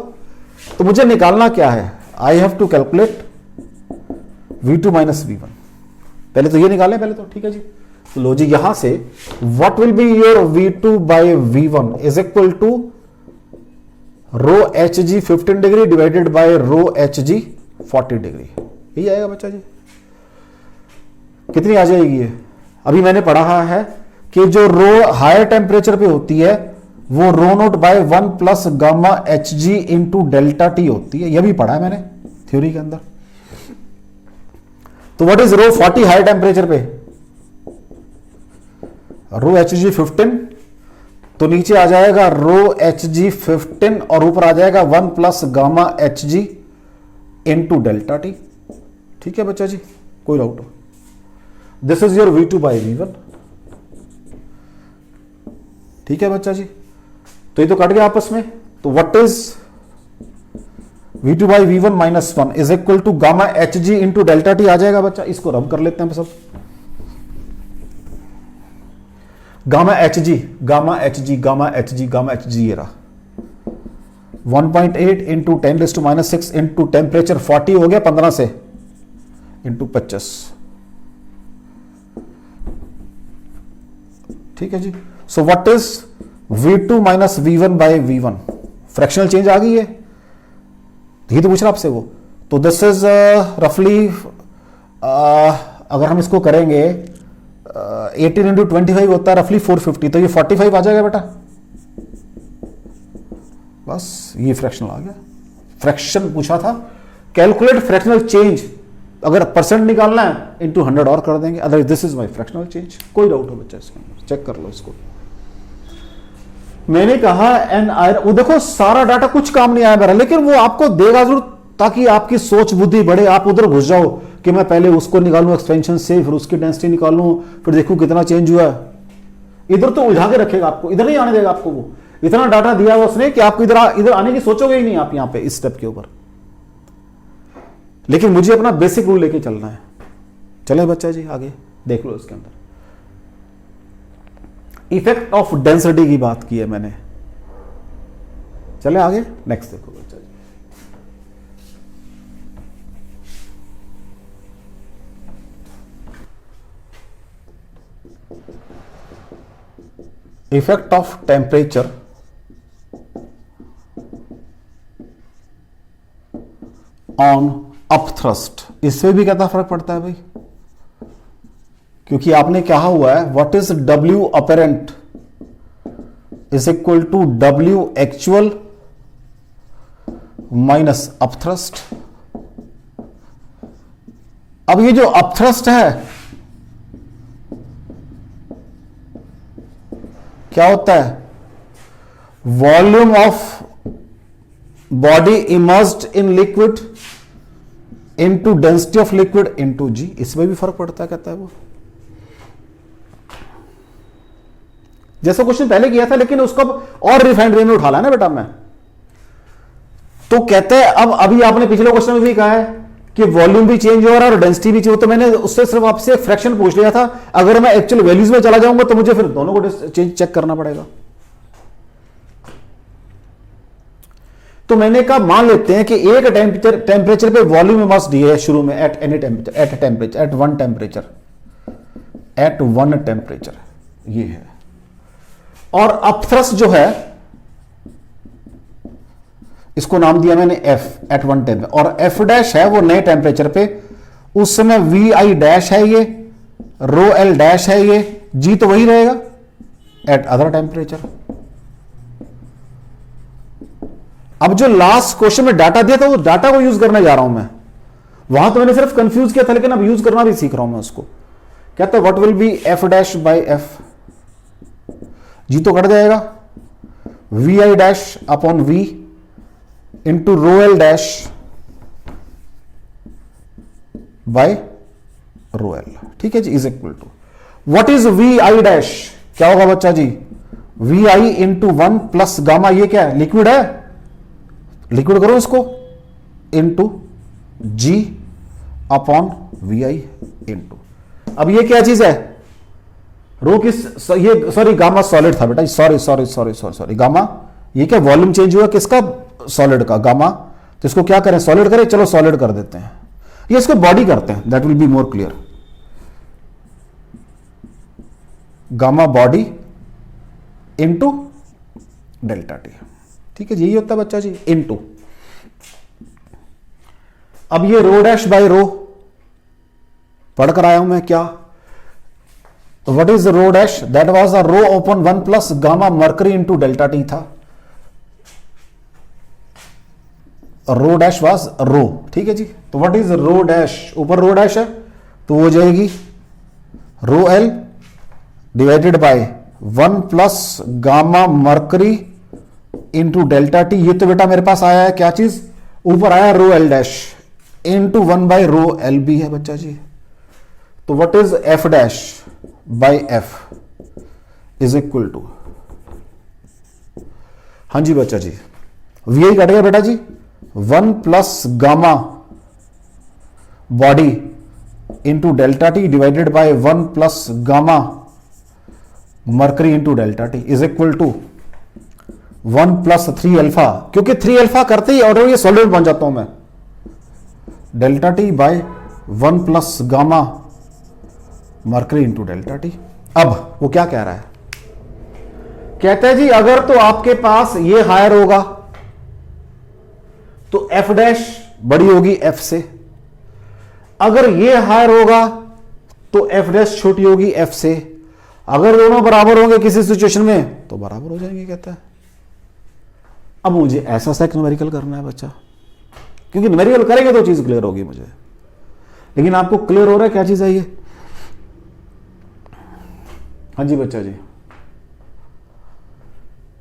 तो मुझे निकालना क्या है, I have to calculate V2 minus V1। पहले तो ये निकालें पहले तो, ठीक है जी। तो लो जी, यहां से what will be your V2 by V1 is equal to rho Hg 15 degree divided by rho Hg 40 degree, यही आएगा बच्चा जी। कितनी आ जाएगी ये, अभी मैंने पढ़ा है कि जो रो हायर टेम्परेचर पे होती है वो rho naught by 1 plus gamma Hg into delta T होती है, यह भी पढ़ा है मैंने थ्योरी के अंदर। तो what is rho 40 higher temperature पे, रो Hg 15, तो नीचे आ जाएगा रो Hg 15 और ऊपर आ जाएगा 1 plus gamma Hg into delta T, ठीक है बच्चा जी, कोई डाउट हो। This is your V2 by V1, ठीक है बच्चा जी। तो ये तो कट गया आपस में, तो what is V2 by V1 minus 1 is equal to gamma H G into delta T आ जाएगा बच्चा। इसको रब कर लेते हैं सब। Gamma H G gamma H G gamma H G gamma H G ये रहा 1.8 इंटू 10⁻⁻6 इंटू टेम्परेचर 40 हो गया 15 से इंटू 25। ठीक है जी। So what is V2 minus V1 by V1, fractional change आ गई है, यही तो पूछ रहा आपसे वो। तो दिस इज रफली अगर हम इसको करेंगे 18 इंटू 25 होता है रफली 450, तो ये 45 आ जाएगा बेटा। बस ये फ्रैक्शनल आ गया। फ्रैक्शन पूछा था, कैलकुलेट फ्रैक्शनल चेंज, अगर परसेंट निकालना है इंटू 100 और कर देंगे, otherwise this is my fractional change. कोई डाउट हो बच्चा इसके अंदर, चेक कर लो इसको। मैंने कहा एन आयरन, वो देखो सारा डाटा कुछ काम नहीं आया मेरा, लेकिन वो आपको देगा जरूर ताकि आपकी सोच बुद्धि बढ़े, आप उधर घुस जाओ कि मैं पहले उसको निकालूं एक्सपेंशन से, फिर उसकी डेंसिटी निकालूं, फिर देखूं कितना चेंज हुआ। इधर तो उलझा के रखेगा आपको, इधर नहीं आने देगा आपको। वो इतना डाटा दिया है उसने कि आपको इधर आने की सोचोगे ही नहीं आप यहां पे इस स्टेप के ऊपर। लेकिन मुझे अपना बेसिक रूल लेके चलना है। चले बच्चा जी आगे देख लो इसके अंदर। इफेक्ट ऑफ डेंसिटी की बात की है मैंने। चले आगे, नेक्स्ट देखो बच्चा जी। Effect of temperature on upthrust, इससे भी कितना फर्क पड़ता है भाई, क्योंकि आपने क्या हुआ है, what is W apparent is equal to W actual minus upthrust. अब ये जो अपथ्रस्ट है क्या होता है, volume of body immersed in liquid into density of liquid into G. इसमें भी फर्क पड़ता है, कहता है वो। जैसा क्वेश्चन पहले किया था, लेकिन उसको और रिफाइंड वे में उठा ला ना बेटा मैं। तो कहते हैं अब अभी आपने पिछले क्वेश्चन में भी कहा है कि वॉल्यूम भी चेंज हो रहा है और डेंसिटी भी चेंज हो, तो मैंने उससे सिर्फ आपसे फ्रैक्शन पूछ लिया था। अगर मैं एक्चुअल वैल्यूज में चला जाऊंगा तो मुझे फिर दोनों को चेक करना पड़ेगा। तो मैंने कहा मान लेते हैं कि एक टेम्परेचर पे वॉल्यूम मस्ट दी है शुरू में at any temperature, at one temperature ये है। और अपथ्रस्ट जो है इसको नाम दिया मैंने एफ एट वन टेम्परेचर, और एफ डैश है वो नए टेम्परेचर पे, उस समय वी आई डैश है ये, रो एल डैश है ये, जी तो वही रहेगा एट अदर टेम्परेचर। अब जो लास्ट क्वेश्चन में डाटा दिया था वो डाटा को यूज करने जा रहा हूं मैं। वहां तो मैंने सिर्फ कंफ्यूज किया था, लेकिन अब यूज करना भी सीख रहा हूं मैं उसको। कहता है what will be F dash by F, G तो कट जाएगा, V I dash upon V into rho L dash by rho L. ठीक है जी, is equal to what is V I dash, क्या होगा बच्चा जी, V I into 1 plus gamma, ये क्या है लिक्विड है, लिक्विड करो इसको, into G upon V I into, अब ये क्या चीज है, रो किस, ये सॉरी गामा सॉलिड था बेटा, सॉरी गामा, ये क्या वॉल्यूम चेंज हुआ किसका, सॉलिड का, गामा। तो इसको क्या करें, सॉलिड करें, चलो सॉलिड कर देते हैं, ये इसको बॉडी करते हैं, that will be more clear. Gamma body into delta T, ठीक है, यही होता है बच्चा जी, इंटू। अब ये रो डैश बाय रो पढ़ कर आया हूं मैं, क्या, what is rho dash, that was a rho open 1 plus gamma mercury into delta T था, रो डैश वाज रो, ठीक है जी। तो व्हाट इज रो डैश, ऊपर रो डैश है तो हो जाएगी rho L divided by 1 plus gamma mercury into delta T. ये तो बेटा मेरे पास आया है क्या चीज, ऊपर आया rho L dash into 1 by rho L B है बच्चा जी। तो what is F dash by F is equal to, हाँ जी बच्चा जी, वी आई कट गया बेटा जी, 1 plus gamma body into delta T divided by 1 plus gamma mercury into delta T is equal to 1 plus 3 alpha, क्योंकि 3 alpha करते ही order ये सॉल्वेंट बन जाता हूं मैं, delta T by 1 plus gamma mercury into delta T. अब वो क्या कह रहा है, कहता है जी अगर तो आपके पास ये हायर होगा तो एफ डैश बड़ी होगी एफ से, अगर ये हायर होगा तो एफ डैश छोटी होगी एफ से, अगर दोनों बराबर होंगे किसी सिचुएशन में तो बराबर हो जाएंगे कहता है। अब मुझे ऐसा सा न्यूमेरिकल करना है बच्चा, क्योंकि न्यूमेरिकल करेंगे तो चीज क्लियर होगी मुझे, लेकिन आपको क्लियर हो रहा है क्या चीज है ये? हाँ जी बच्चा जी,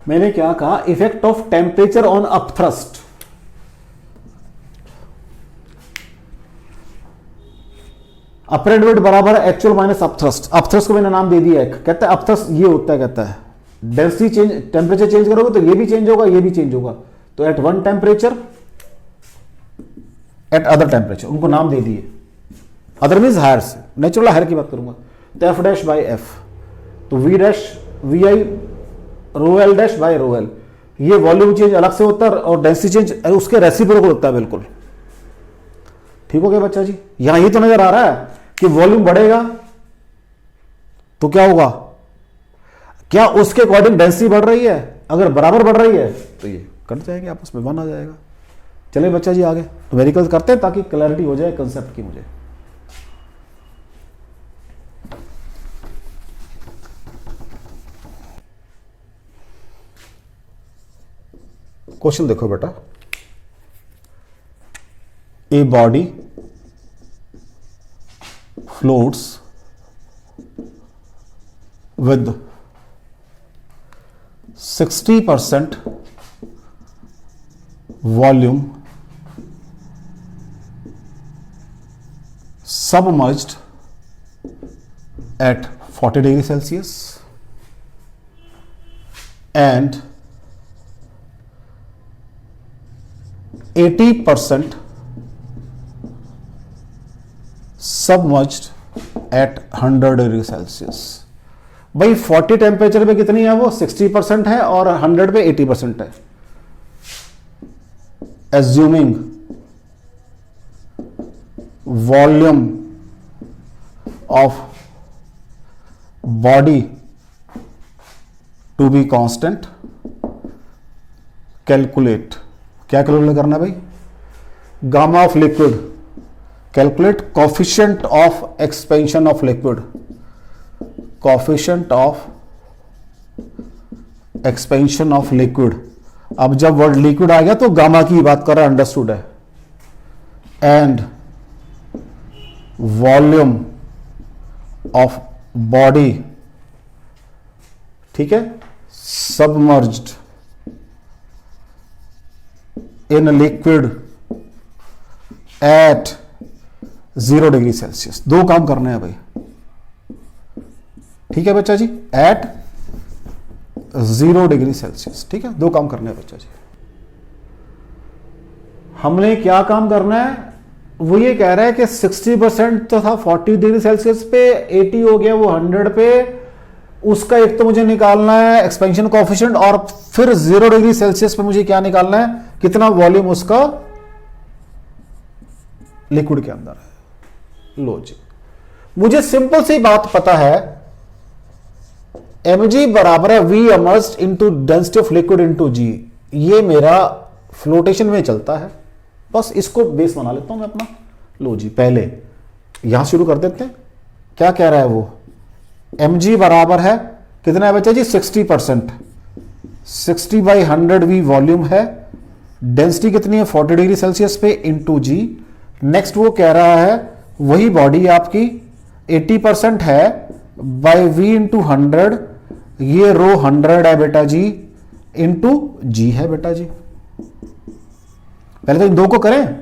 मैंने क्या कहा, effect of temperature on upthrust. Apparent wait बराबर है एक्चुअल माइनस अपथ्रस्ट। अपथ्रस्ट को मैंने नाम दे दिया एक, कहता है अपथ्रस्ट ये होता है, कहता है डेंसिटी चेंज, टेम्परेचर चेंज करोगे तो ये भी चेंज होगा, ये भी चेंज होगा, तो at one temperature at other temperature, उनको नाम दे दिए। अदर मीन्स हायर से, नेचुरल हायर की बात करूंगा, तो एफ डैश बाई एफ, तो V dash V I rho L dash by rho L, ये वॉल्यूम चेंज अलग से होता है और डेंसिटी चेंज उसके रेसिप्रोकल होता है बिल्कुल। ठीक हो गया बच्चा जी? यहां ये तो नजर आ रहा है कि वॉल्यूम बढ़ेगा तो क्या होगा, क्या उसके अकॉर्डिंग डेंसिटी बढ़ रही है? अगर बराबर बढ़ रही है तो ये कट जाएंगे आपस में, 1 आ जाएगा। चलिए बच्चा जी आगे न्यूमेरिकल करते हैं ताकि क्लैरिटी हो जाए कंसेप्ट की मुझे। क्वेश्चन देखो बेटा, a body floats with 60% volume submerged at 40 degree Celsius and 80% submerged at 100 degree Celsius. भाई 40 टेम्परेचर पे कितनी है वो? 60% है और 100 पे 80% है। Assuming volume of body to be constant, calculate, क्या कैलकुलेट करना है भाई? Gamma of liquid, calculate coefficient of expansion of liquid, coefficient of expansion of liquid. अब जब वर्ड लिक्विड आ गया तो गामा की बात कर रहा है, अंडरस्टूड है। एंड वॉल्यूम ऑफ बॉडी, ठीक है, submerged in liquid at 0 degree Celsius. दो काम करने हैं भाई, ठीक है बच्चा जी, एट 0 डिग्री सेल्सियस। ठीक है, दो काम करने हैं बच्चा जी। हमने क्या काम करना है? वो ये कह रहा है कि 60% तो था 40 डिग्री सेल्सियस पे, 80 हो गया वो 100 पे, उसका एक तो मुझे निकालना है एक्सपेंशन कोएफिशिएंट, और फिर 0 डिग्री सेल्सियस पे मुझे क्या निकालना है, कितना वॉल्यूम उसका लिक्विड के अंदर है। लो जी, मुझे सिंपल सी बात पता है, mg बराबर है v emerged into density of liquid into g। ये मेरा फ्लोटेशन में चलता है, बस इसको बेस बना लेता हूं मैं अपना। लो जी, पहले यहां शुरू कर देते हैं। क्या कह रहा है वो? mg बराबर है कितना है बच्चा जी? 60%, 60 बाई 100 v वॉल्यूम है, डेंसिटी कितनी है 40 डिग्री सेल्सियस पे इंटू जी। नेक्स्ट वो कह रहा है वही बॉडी आपकी 80% है बाई v इंटू 100, ये रो 100 है बेटा जी, इंटू जी है बेटा जी। पहले तो इन दो को करें,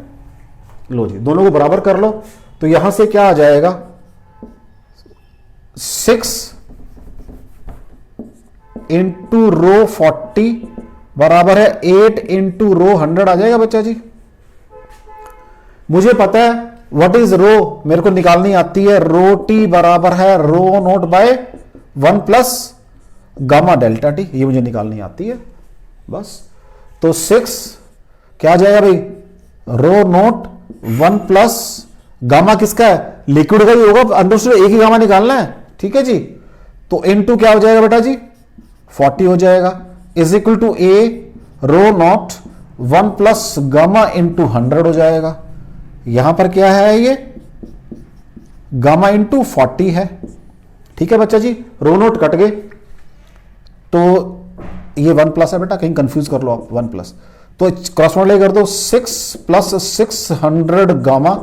लो जी दोनों को बराबर कर लो, तो यहां से क्या आ जाएगा 6 इंटू रो 40 बराबर है 8 इंटू रो 100 आ जाएगा बच्चा जी। मुझे पता है व्हाट इज रो, मेरे को निकालनी आती है, रो टी बराबर है rho naught by 1 plus gamma delta T, ये मुझे निकालनी आती है बस। तो 6 क्या आ जाएगा भाई, रो नोट 1 प्लस गामा किसका है, लिक्विड का ही होगा, अंदर से एक ही गामा निकालना है, ठीक है जी। तो इनटू क्या हो जाएगा बेटा जी, 40 हो जाएगा, is equal to a rho naught 1 plus gamma into 100 हो जाएगा। यहां पर क्या है, ये गामा इंटू 40 है, ठीक है बच्चा जी। रो नोट कट गए तो ये 1 प्लस है बेटा, कहीं कंफ्यूज कर लो आप 1 प्लस, तो क्रॉस मल्टीप्लाई कर दो, 6 प्लस 600 गामा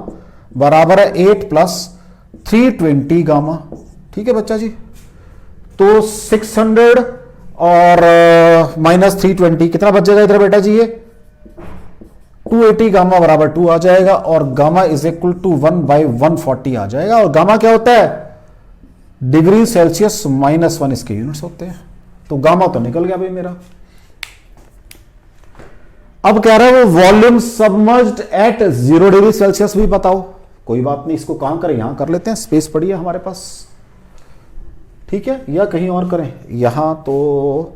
बराबर है 8 प्लस 320 गामा, ठीक है बच्चा जी। तो 600 और माइनस 320 कितना बच जाएगा इधर बेटा जी, ये 280 गामा बराबर 2 आ जाएगा, और गामा इज इक्वल टू 1/140 आ जाएगा। और गामा क्या होता है, डिग्री सेल्सियस -1 इसके यूनिट्स होते हैं। तो गामा तो निकल गया भाई मेरा। अब कह रहा है वो volume submerged at 0 degree Celsius भी बताओ। कोई बात नहीं, इसको कहां करें, यहां कर लेते हैं, स्पेस पड़ी है हमारे पास, ठीक है, या कहीं और करें यहां। तो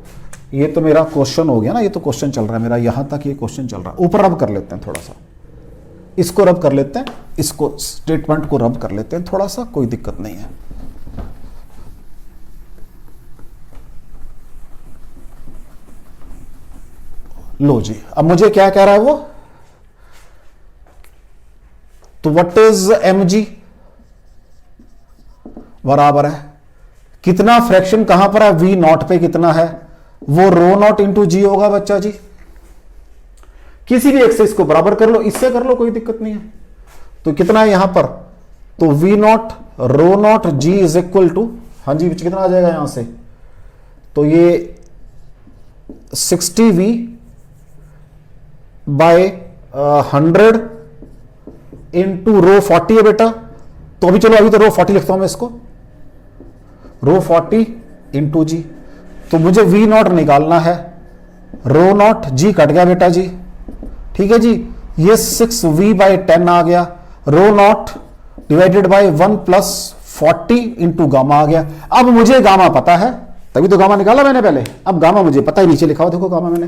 ये तो मेरा क्वेश्चन हो गया ना, ये तो क्वेश्चन चल रहा है मेरा, यहां तक ये क्वेश्चन चल रहा है। ऊपर रब कर लेते हैं थोड़ा सा, इसको रब कर लेते हैं, इसको स्टेटमेंट को रब कर लेते हैं थोड़ा सा, कोई दिक्कत नहीं है। लो जी, अब मुझे क्या कह रहा है वो, तो व्हाट इज एम जी बराबर है कितना, फ्रैक्शन कहां पर है, वी नॉट पे कितना है, वो रो नॉट इंटू जी होगा बच्चा जी। किसी भी एक से इसको बराबर कर लो, इससे कर लो, कोई दिक्कत नहीं है। तो कितना है यहां पर, तो V naught rho naught G is equal to, हाँ जी कितना आ जाएगा यहां से, तो ये 60V बाय 100 इंटू रो 40 है बेटा। तो अभी चलो, अभी तो रो 40 लिखता हूं मैं इसको, रो 40 इंटू जी। तो मुझे वी नॉट निकालना है, रो नॉट जी कट गया बेटा जी, ठीक है जी। ये 6V/10 आ गया, rho naught divided by 1 plus 40 into gamma आ गया। अब मुझे गामा पता है, तभी तो गामा निकाला मैंने पहले, अब गामा मुझे पता है, नीचे लिखा हुआ देखो गामा मैंने,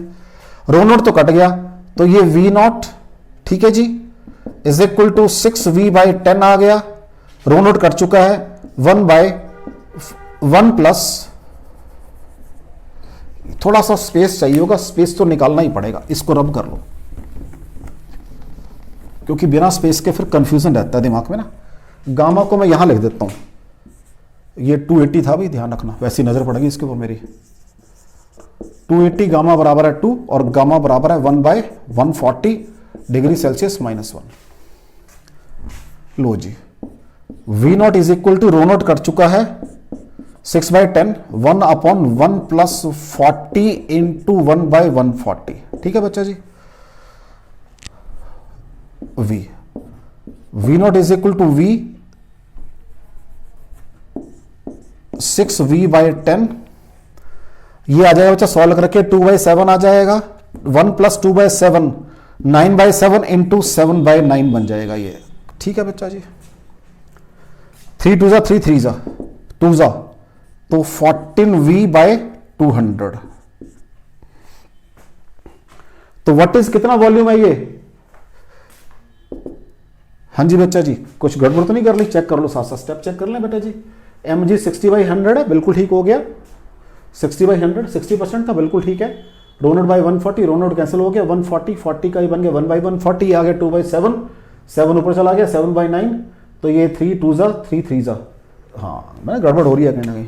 रो नॉट तो कट गया, तो ये वी नॉट, ठीक है जी, इज इक्वल टू 6V/10 आ गया, रो नॉट कट चुका है, 1/1 प्लस, थोड़ा सा स्पेस चाहिए होगा, स्पेस तो निकालना ही पड़ेगा, इसको रब कर लो, क्योंकि बिना स्पेस के फिर कंफ्यूजन रहता है दिमाग में ना। गामा को मैं यहां लिख देता हूं, ये 280 था भाई, ध्यान रखना, वैसी नजर पड़ेगी इसके ऊपर मेरी। 280 गामा बराबर है 2, और गामा बराबर है 1/140 डिग्री सेल्सियस -1। लो जी, V naught is equal to rho naught cut चुका है, 6/10, 1/1 प्लस 40 इंटू 1/140, ठीक है बच्चा जी। V naught is equal to V 6V/10, ये आ जाएगा बच्चा, सॉल्व करके 2/7 आ जाएगा, 1 प्लस 2/7 9/7 इंटू 7/9 बन जाएगा ये, ठीक है बच्चा जी। 3 2 3 3 2 तो 14V/200। तो व्हाट इज कितना वॉल्यूम है ये, हाँ जी बच्चा जी, कुछ गड़बड़ तो नहीं कर ली, चेक कर लो, साथ साथ स्टेप चेक कर लें बेटा जी। एम जी 60/100 है, बिल्कुल ठीक हो गया, 60/100 60% था, बिल्कुल ठीक है। Rho naught by 140, rho naught cancel हो गया, 140 40 का ही बन गया, 1/140 आ गया, 2/7 7 ऊपर चला गया, 7/9, तो ये 3 2 3 3 हाँ मैंने गड़बड़ हो रही है कहीं ना कहीं,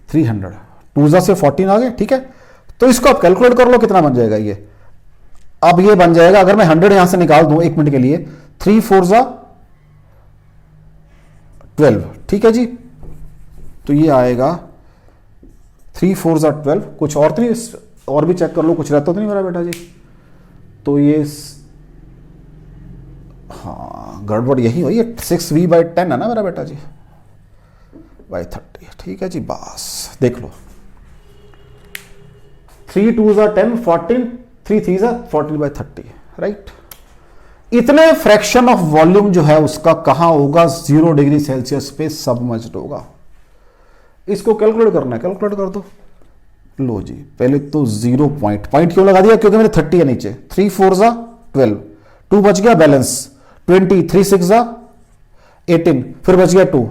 300 2 से 14 आ गया, ठीक है। तो इसको आप कैलकुलेट कर लो कितना बन जाएगा ये। अब ये बन जाएगा, अगर मैं 100 यहां से निकाल दूं 1 मिनट के लिए, 3 4 12, ठीक है जी। तो ये आएगा 3 4 12, कुछ और तो नहीं, और भी चेक कर लो, कुछ रहता तो नहीं मेरा बेटा जी। तो ये हाँ गड़बड़ यही हुई है, 6V/10 है ना मेरा बेटा जी, बाई 30, ठीक है जी। बस देख लो, 3 2 ज़ा 10, 14, 3 3 ज़ा 14/30, राइट। इतने फ्रैक्शन ऑफ वॉल्यूम जो है उसका कहां होगा, 0 डिग्री सेल्सियस पे सबमर्ज्ड होगा। इसको कैलकुलेट करना है, कैलकुलेट कर दो। लो जी, पहले तो 0 पॉइंट क्यों लगा दिया, क्योंकि मैंने 30 है नीचे। 3 4 ज़ा 12, 2 बच गया बैलेंस, 20, 3 6 ज़ा 18, फिर बच गया 2,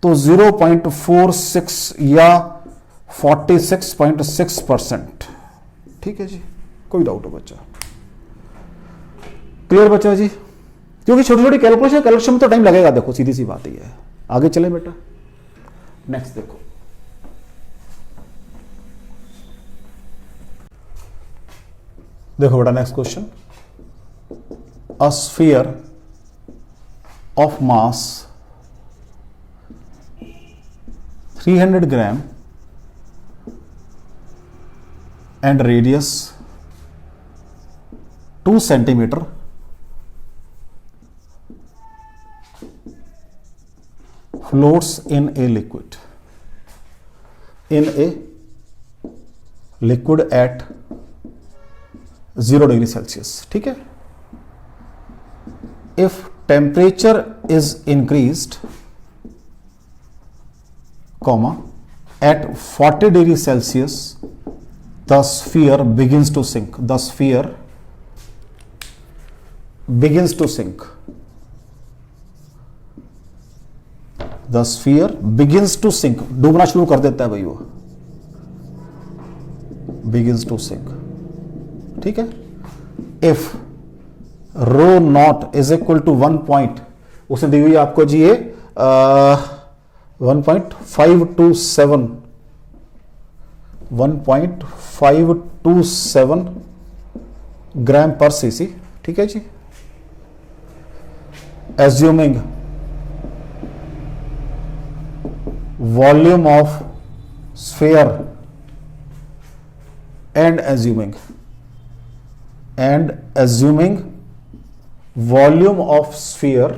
तो 0.46 या 46.6%। ठीक है जी, कोई डाउट हो बच्चा? क्लियर बच्चा जी? क्योंकि छोटी छोटी कैलकुलेशन में तो टाइम लगेगा, देखो सीधी सी बात ही है। आगे चले बेटा, नेक्स्ट देखो। देखो बेटा next question, a sphere of mass 300 gram and radius 2 centimeter floats in a liquid at 0 degree Celsius। ठीक है, if temperature is increased, comma, at 40 degree Celsius the sphere begins to sink, the sphere begins to sink, the sphere begins to sink, डूबना शुरू कर देता है भाई वो, begins to sink। ठीक है, if rho naught is equal to 1 point, उसने दी हुई आपको जी ये 1.527 ग्राम पर सीसी। ठीक है जी, assuming volume of sphere and assuming volume of sphere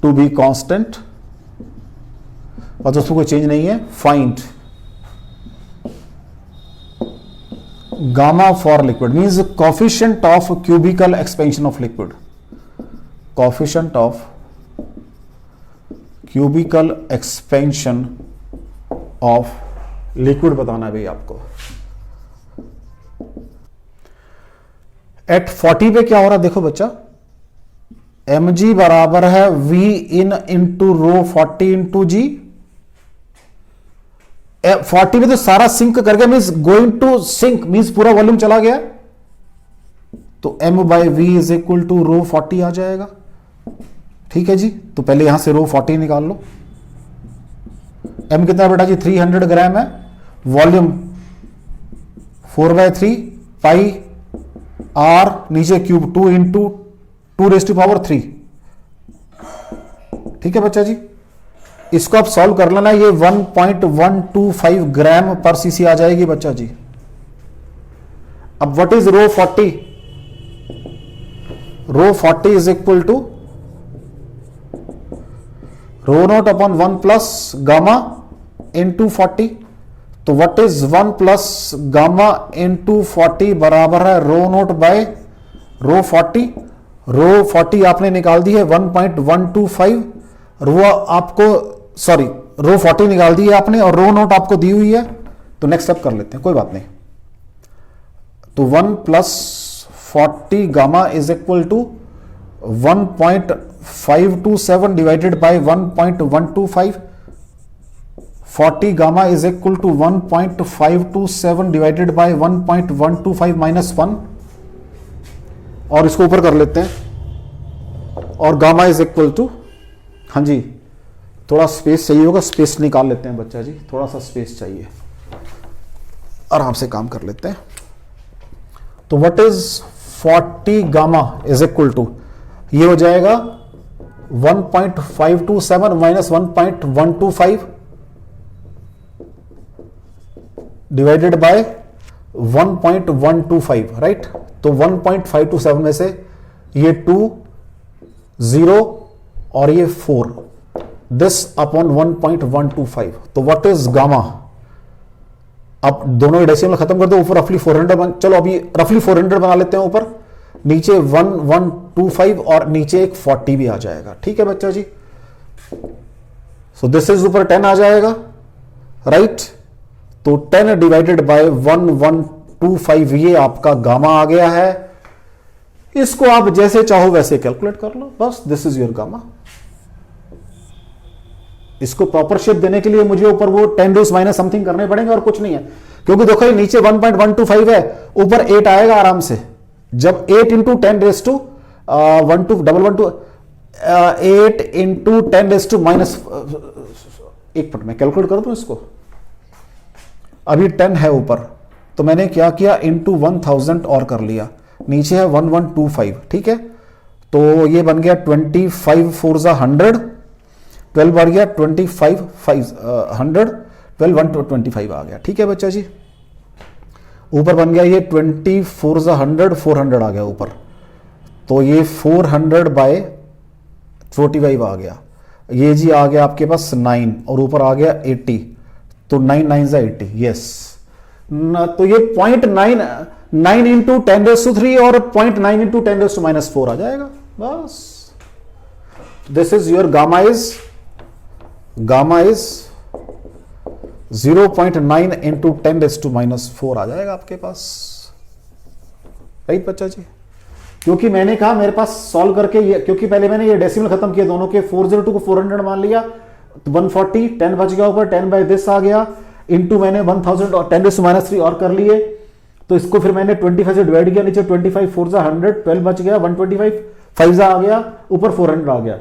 to be constant, और दोस्तों कोई चेंज नहीं है, find gamma for liquid, means coefficient of cubicle expansion of liquid, coefficient of cubicle expansion of liquid बताना है भाई आपको। एट 40 पे क्या हो रहा है, देखो बच्चा, mg बराबर है v in into rho 40 into G. 40 में तो सारा सिंक कर गया, means going to sink, means पूरा वॉल्यूम चला गया, तो m by V is equal to rho 40 आ जाएगा। ठीक है जी, तो पहले यहां से रो 40 निकाल लो। m कितना बेटा जी, 300 ग्राम है, वॉल्यूम 4/3 पाई r, नीचे क्यूब 2 इंटू 2⁻3। ठीक है बच्चा जी, इसको आप सॉल्व कर लेना, ये 1.125 ग्राम पर सीसी आ जाएगी बच्चा जी। अब what is rho 40? Rho 40 is equal to rho naught upon 1 plus gamma into 40। तो what is 1 plus gamma into 40 बराबर है रो नॉट बाय रो 40। रो 40 आपने निकाल दी है 1.125, रो आपको सॉरी रो 40 निकाल दी है आपने, और रो नोट आपको दी हुई है, तो नेक्स्ट स्टेप कर लेते हैं, कोई बात नहीं। तो 1 plus 40 gamma is equal to 1.527 divided by 1.125। 40 gamma is equal to 1.527 divided by 1.125 minus 1, और इसको ऊपर कर लेते हैं, और गामा इज इक्वल टू, हाँ जी थोड़ा स्पेस चाहिए होगा, स्पेस निकाल लेते हैं बच्चा जी, थोड़ा सा स्पेस चाहिए, आराम से काम कर लेते हैं। तो what is 40 gamma is equal to, ये हो जाएगा 1.527 माइनस 1.125 डिवाइडेड बाय 1.125, राइट। तो 1.527 में से ये 2 0 और ये 4, दिस अपॉन 1.125, तो व्हाट इज गामा? अब दोनों डेसिमल खत्म कर दो, ऊपर रफली 400 चलो अभी रफली 400 बना लेते हैं, ऊपर नीचे 1125 और नीचे एक 40 भी आ जाएगा। ठीक है बच्चा जी, सो दिस इज ऊपर 10 आ जाएगा, राइट? तो 10 डिवाइडेड बाय 1125 ये आपका गामा आ गया है। इसको आप जैसे चाहो वैसे कैलकुलेट कर लो, बस दिस इज योर गामा। इसको प्रॉपर शेप देने के लिए मुझे ऊपर वो 10 रूट्स माइनस समथिंग करने पड़ेंगे और कुछ नहीं है, क्योंकि देखो ये नीचे 1.125 है, ऊपर 8 आएगा आराम से। जब 8 into 10 raise to 8 into 10 raise to minus, एक मिनट में कैलकुलेट कर दूं इसको। अभी 10 है ऊपर, तो मैंने क्या किया, इंटू 1000 और कर लिया, नीचे है 1125। ठीक है, तो ये बन गया 25 4 100, 12 बढ़ गया 25 5 100, 12 125 आ गया। ठीक है बच्चा जी, ऊपर बन गया ये 24 100 400 आ गया ऊपर, तो ये 400 बाय 45 आ गया। ये जी आ गया आपके पास 9 और ऊपर आ गया 80, तो 9 9 80, यस। तो ये 0.9 इंटू 10⁻³ और 0.9 इंटू 10⁻⁻4 आ जाएगा, बस। This is your gamma is 0.9 into 10⁻⁻4 आ जाएगा आपके पास, राइट बच्चा जी? क्योंकि मैंने कहा मेरे पास सॉल्व करके ये, क्योंकि पहले मैंने ये डेसिमल खत्म किए दोनों के, 402 को 400 मान लिया, तो 140, 10 बच गया ऊपर, 10 बाय दिस आ गया, इंटू मैंने 1000 और 10⁻³ और कर लिए, तो इसको फिर मैंने 25 से डिवाइड किया, नीचे 25 4 100, 12 बच गया, 125 5 आ गया, ऊपर 400 आ गया।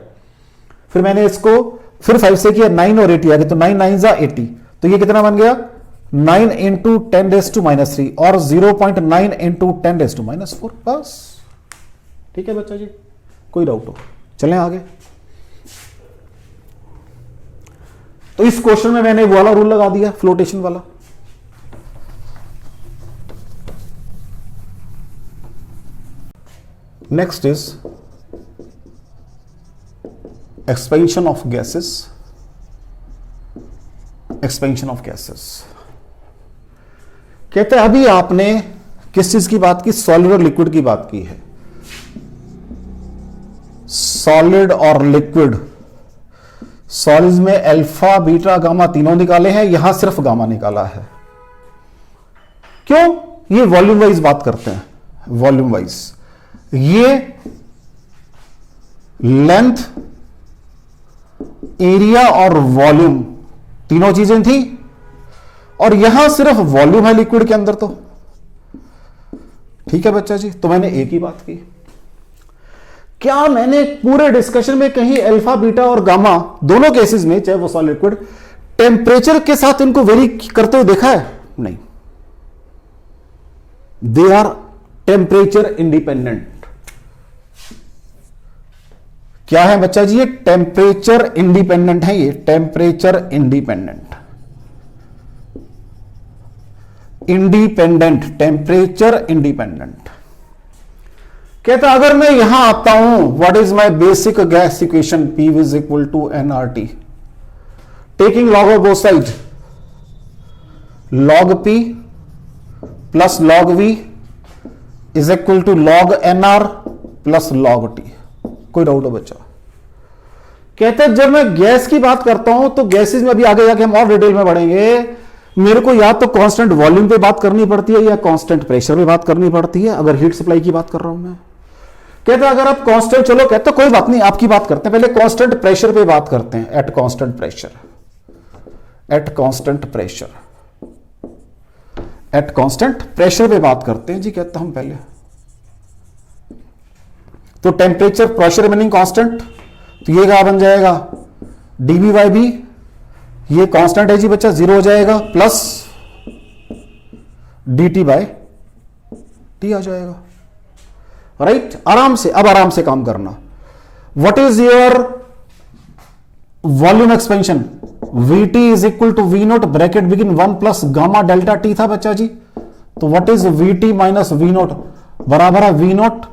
फिर मैंने इसको फिर 5 से किया, 9 और 80 आ गया, तो 9 9 80, तो ये कितना बन गया, 9 इंटू 10⁻³ और 0.9 इंटू 10⁻⁻4, बस। ठीक है बच्चा जी, कोई डाउट हो? चलें आगे। तो इस क्वेश्चन में मैंने वो वाला रूल लगा दिया, फ्लोटेशन वाला। Next is expansion of gases. Expansion of gases कहते हैं, अभी आपने किस चीज की बात की, सॉलिड और लिक्विड की बात की है। सॉलिड और लिक्विड, सॉलिड्स में अल्फा बीटा गामा तीनों निकाले हैं, यहां सिर्फ गामा निकाला है। क्यों? ये वॉल्यूम वाइज बात करते हैं, वॉल्यूम वाइज। ये लेंथ, एरिया और वॉल्यूम तीनों चीजें थी, और यहां सिर्फ वॉल्यूम है लिक्विड के अंदर। तो ठीक है बच्चा जी, तो मैंने एक ही बात की। क्या मैंने पूरे डिस्कशन में कहीं अल्फा बीटा और गामा दोनों केसेस में, चाहे वो सॉलिड लिक्विड, टेम्परेचर के साथ इनको वेरी करते हुए देखा है? नहीं, दे आर टेम्परेचर इंडिपेंडेंट। क्या है बच्चा जी? ये टेम्परेचर इंडिपेंडेंट है, ये temperature independent, independent, temperature independent. कहता अगर मैं यहां आता हूं, what is my basic gas equation, P is equal to nRT, taking log of both side, log P plus log V is equal to log nR plus log T। कोई doubt हो बच्चा? कहते हैं जब मैं गैस की बात करता हूं, तो गैसेस में अभी आगे जाके हम और डिटेल में बढ़ेंगे, मेरे को या तो कांस्टेंट वॉल्यूम पे बात करनी पड़ती है या कांस्टेंट प्रेशर पे बात करनी पड़ती है, अगर हीट सप्लाई की बात कर रहा हूं मैं। कहते हैं अगर आप कांस्टेंट, चलो कहते कोई बात नहीं, आपकी बात करते हैं, पहले कांस्टेंट प्रेशर पे बात करते हैं। At constant pressure, at constant pressure, at constant pressure पे बात करते हैं जी। कहता हम पहले तो टेम्परेचर प्रेशर रिमेनिंग कांस्टेंट, तो ये क्या बन जाएगा, dB बाई बी, ये कांस्टेंट है जी बच्चा, 0 हो जाएगा, प्लस dt बाय टी आ जाएगा, राइट? आराम से, अब आराम से काम करना। What is your volume expansion? Vt is equal to V naught, bracket begin 1 plus gamma delta T था बच्चा जी। तो what is Vt minus V naught, बराबर है V naught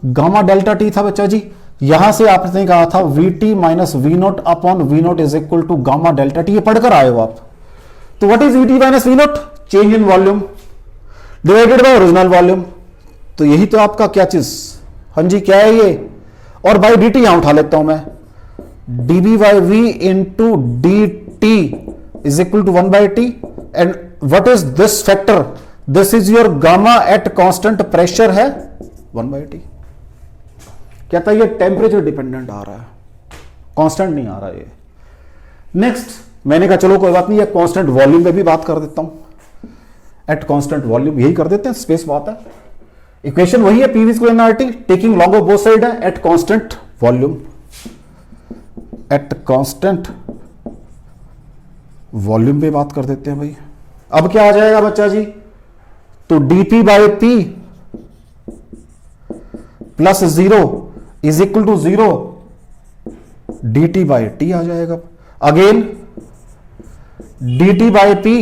gamma delta T था बच्चा जी। यहां से आपने कहा था Vt minus V naught upon V naught is equal to gamma delta T, ये पढ़कर आए हो आप। तो what is Vt minus V naught? Change in volume divided by original volume. तो यही तो आपका क्या चीज, हाँ जी क्या है ये, और बाई डी टी यहां उठा लेता हूं मैं, dB by v into dt is equal to 1 by t, and what is this factor? This is your gamma at constant pressure है 1 by t। कहता है ये टेम्परेचर डिपेंडेंट आ रहा है, कांस्टेंट नहीं आ रहा ये। नेक्स्ट मैंने कहा चलो कोई बात नहीं, ये कांस्टेंट वॉल्यूम पे भी बात कर देता हूं, एट कांस्टेंट वॉल्यूम यही कर देते हैं, स्पेस बहुत है। इक्वेशन वही है, PV square NRT taking log of both side है, at constant volume, at constant volume पे बात कर देते हैं भाई। अब क्या आ जाएगा बच्चा जी, तो dp by P plus 0 is equal to 0 dt by T आ जाएगा। Again dt by P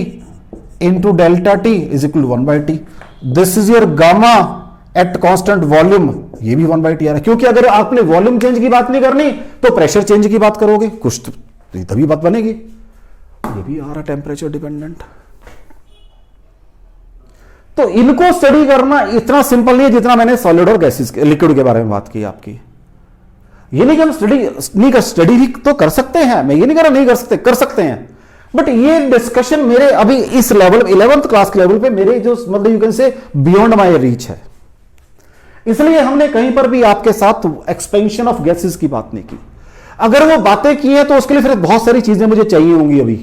into delta T is equal to 1 by T. This is your gamma at constant volume, ये भी 1 बाई टी आ रहा है, क्योंकि अगर आपने volume change की बात नहीं करनी तो प्रेशर चेंज की बात करोगे, कुछ तो तभी बात बनेगी। ये भी आ रहा टेम्परेचर डिपेंडेंट। तो इनको स्टडी करना इतना सिंपल नहीं है जितना मैंने सॉलिड और गैसेस लिक्विड के बारे में बात की आपकी। ये नहीं कि हम स्टडी भी तो कर सकते हैं, मैं ये नहीं कह रहा नहीं कर सकते, कर सकते हैं, बट ये डिस्कशन मेरे अभी इस लेवल 11th क्लास के लेवल पे मेरे जो मतलब you can say beyond my reach है, इसलिए हमने कहीं पर भी आपके साथ एक्सपेंशन ऑफ गैसेस की बात नहीं की। अगर वो बातें की हैं तो उसके लिए फिर बहुत सारी चीजें मुझे चाहिए होंगी अभी,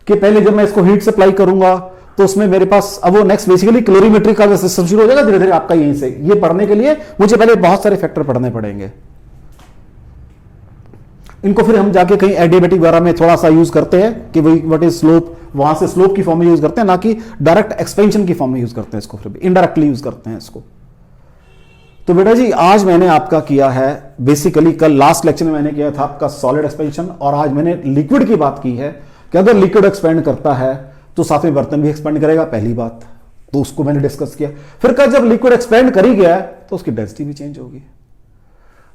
कि पहले जब मैं इसको हीट सप्लाई करूंगा तो उसमें मेरे पास अब वो नेक्स्ट बेसिकली क्लोरीमेट्री का सिस्टम शुरू हो जाएगा धीरे धीरे आपका। यहीं से ये पढ़ने के लिए मुझे पहले बहुत सारे फैक्टर पढ़ने पड़ेंगे, इनको फिर हम जाके कहीं एडियाबेटिक वगैरह में थोड़ा सा यूज करते हैं कि भाई व्हाट इज स्लोप, वहां से स्लोप की फॉर्म में यूज करते हैं, ना कि डायरेक्ट एक्सपेंशन की फॉर्म में यूज करते हैं इसको, फिर भी इनडायरेक्टली यूज करते हैं इसको। तो बेटा जी आज मैंने आपका किया है बेसिकली, कल लास्ट लेक्चर में मैंने किया था आपका सॉलिड एक्सपेंशन, और आज मैंने लिक्विड की बात की है कि अगर लिक्विड एक्सपेंड करता है तो साथ में बर्तन भी एक्सपेंड करेगा, पहली बात तो उसको मैंने डिस्कस किया। फिर कल जब लिक्विड एक्सपेंड कर ही गया तो उसकी डेंसिटी भी चेंज होगी।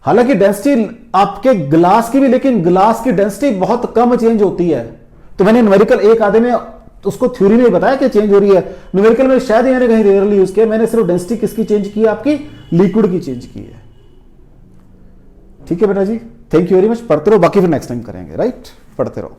हालांकि डेंसिटी आपके ग्लास की भी, लेकिन ग्लास की डेंसिटी बहुत कम चेंज होती है। तो मैंने न्यूमेरिकल एक आधे में उसको थ्योरी में बताया कि चेंज हो रही है, न्यूमेरिकल में शायद मैंने कहीं रेयरली यूज किया। मैंने सिर्फ डेंसिटी किसकी चेंज की है, आपकी लिक्विड की चेंज की है। ठीक है बेटा जी, थैंक यू वेरी मच। पढ़ते रहो, बाकी फिर नेक्स्ट टाइम करेंगे, राइट? पढ़ते रहो।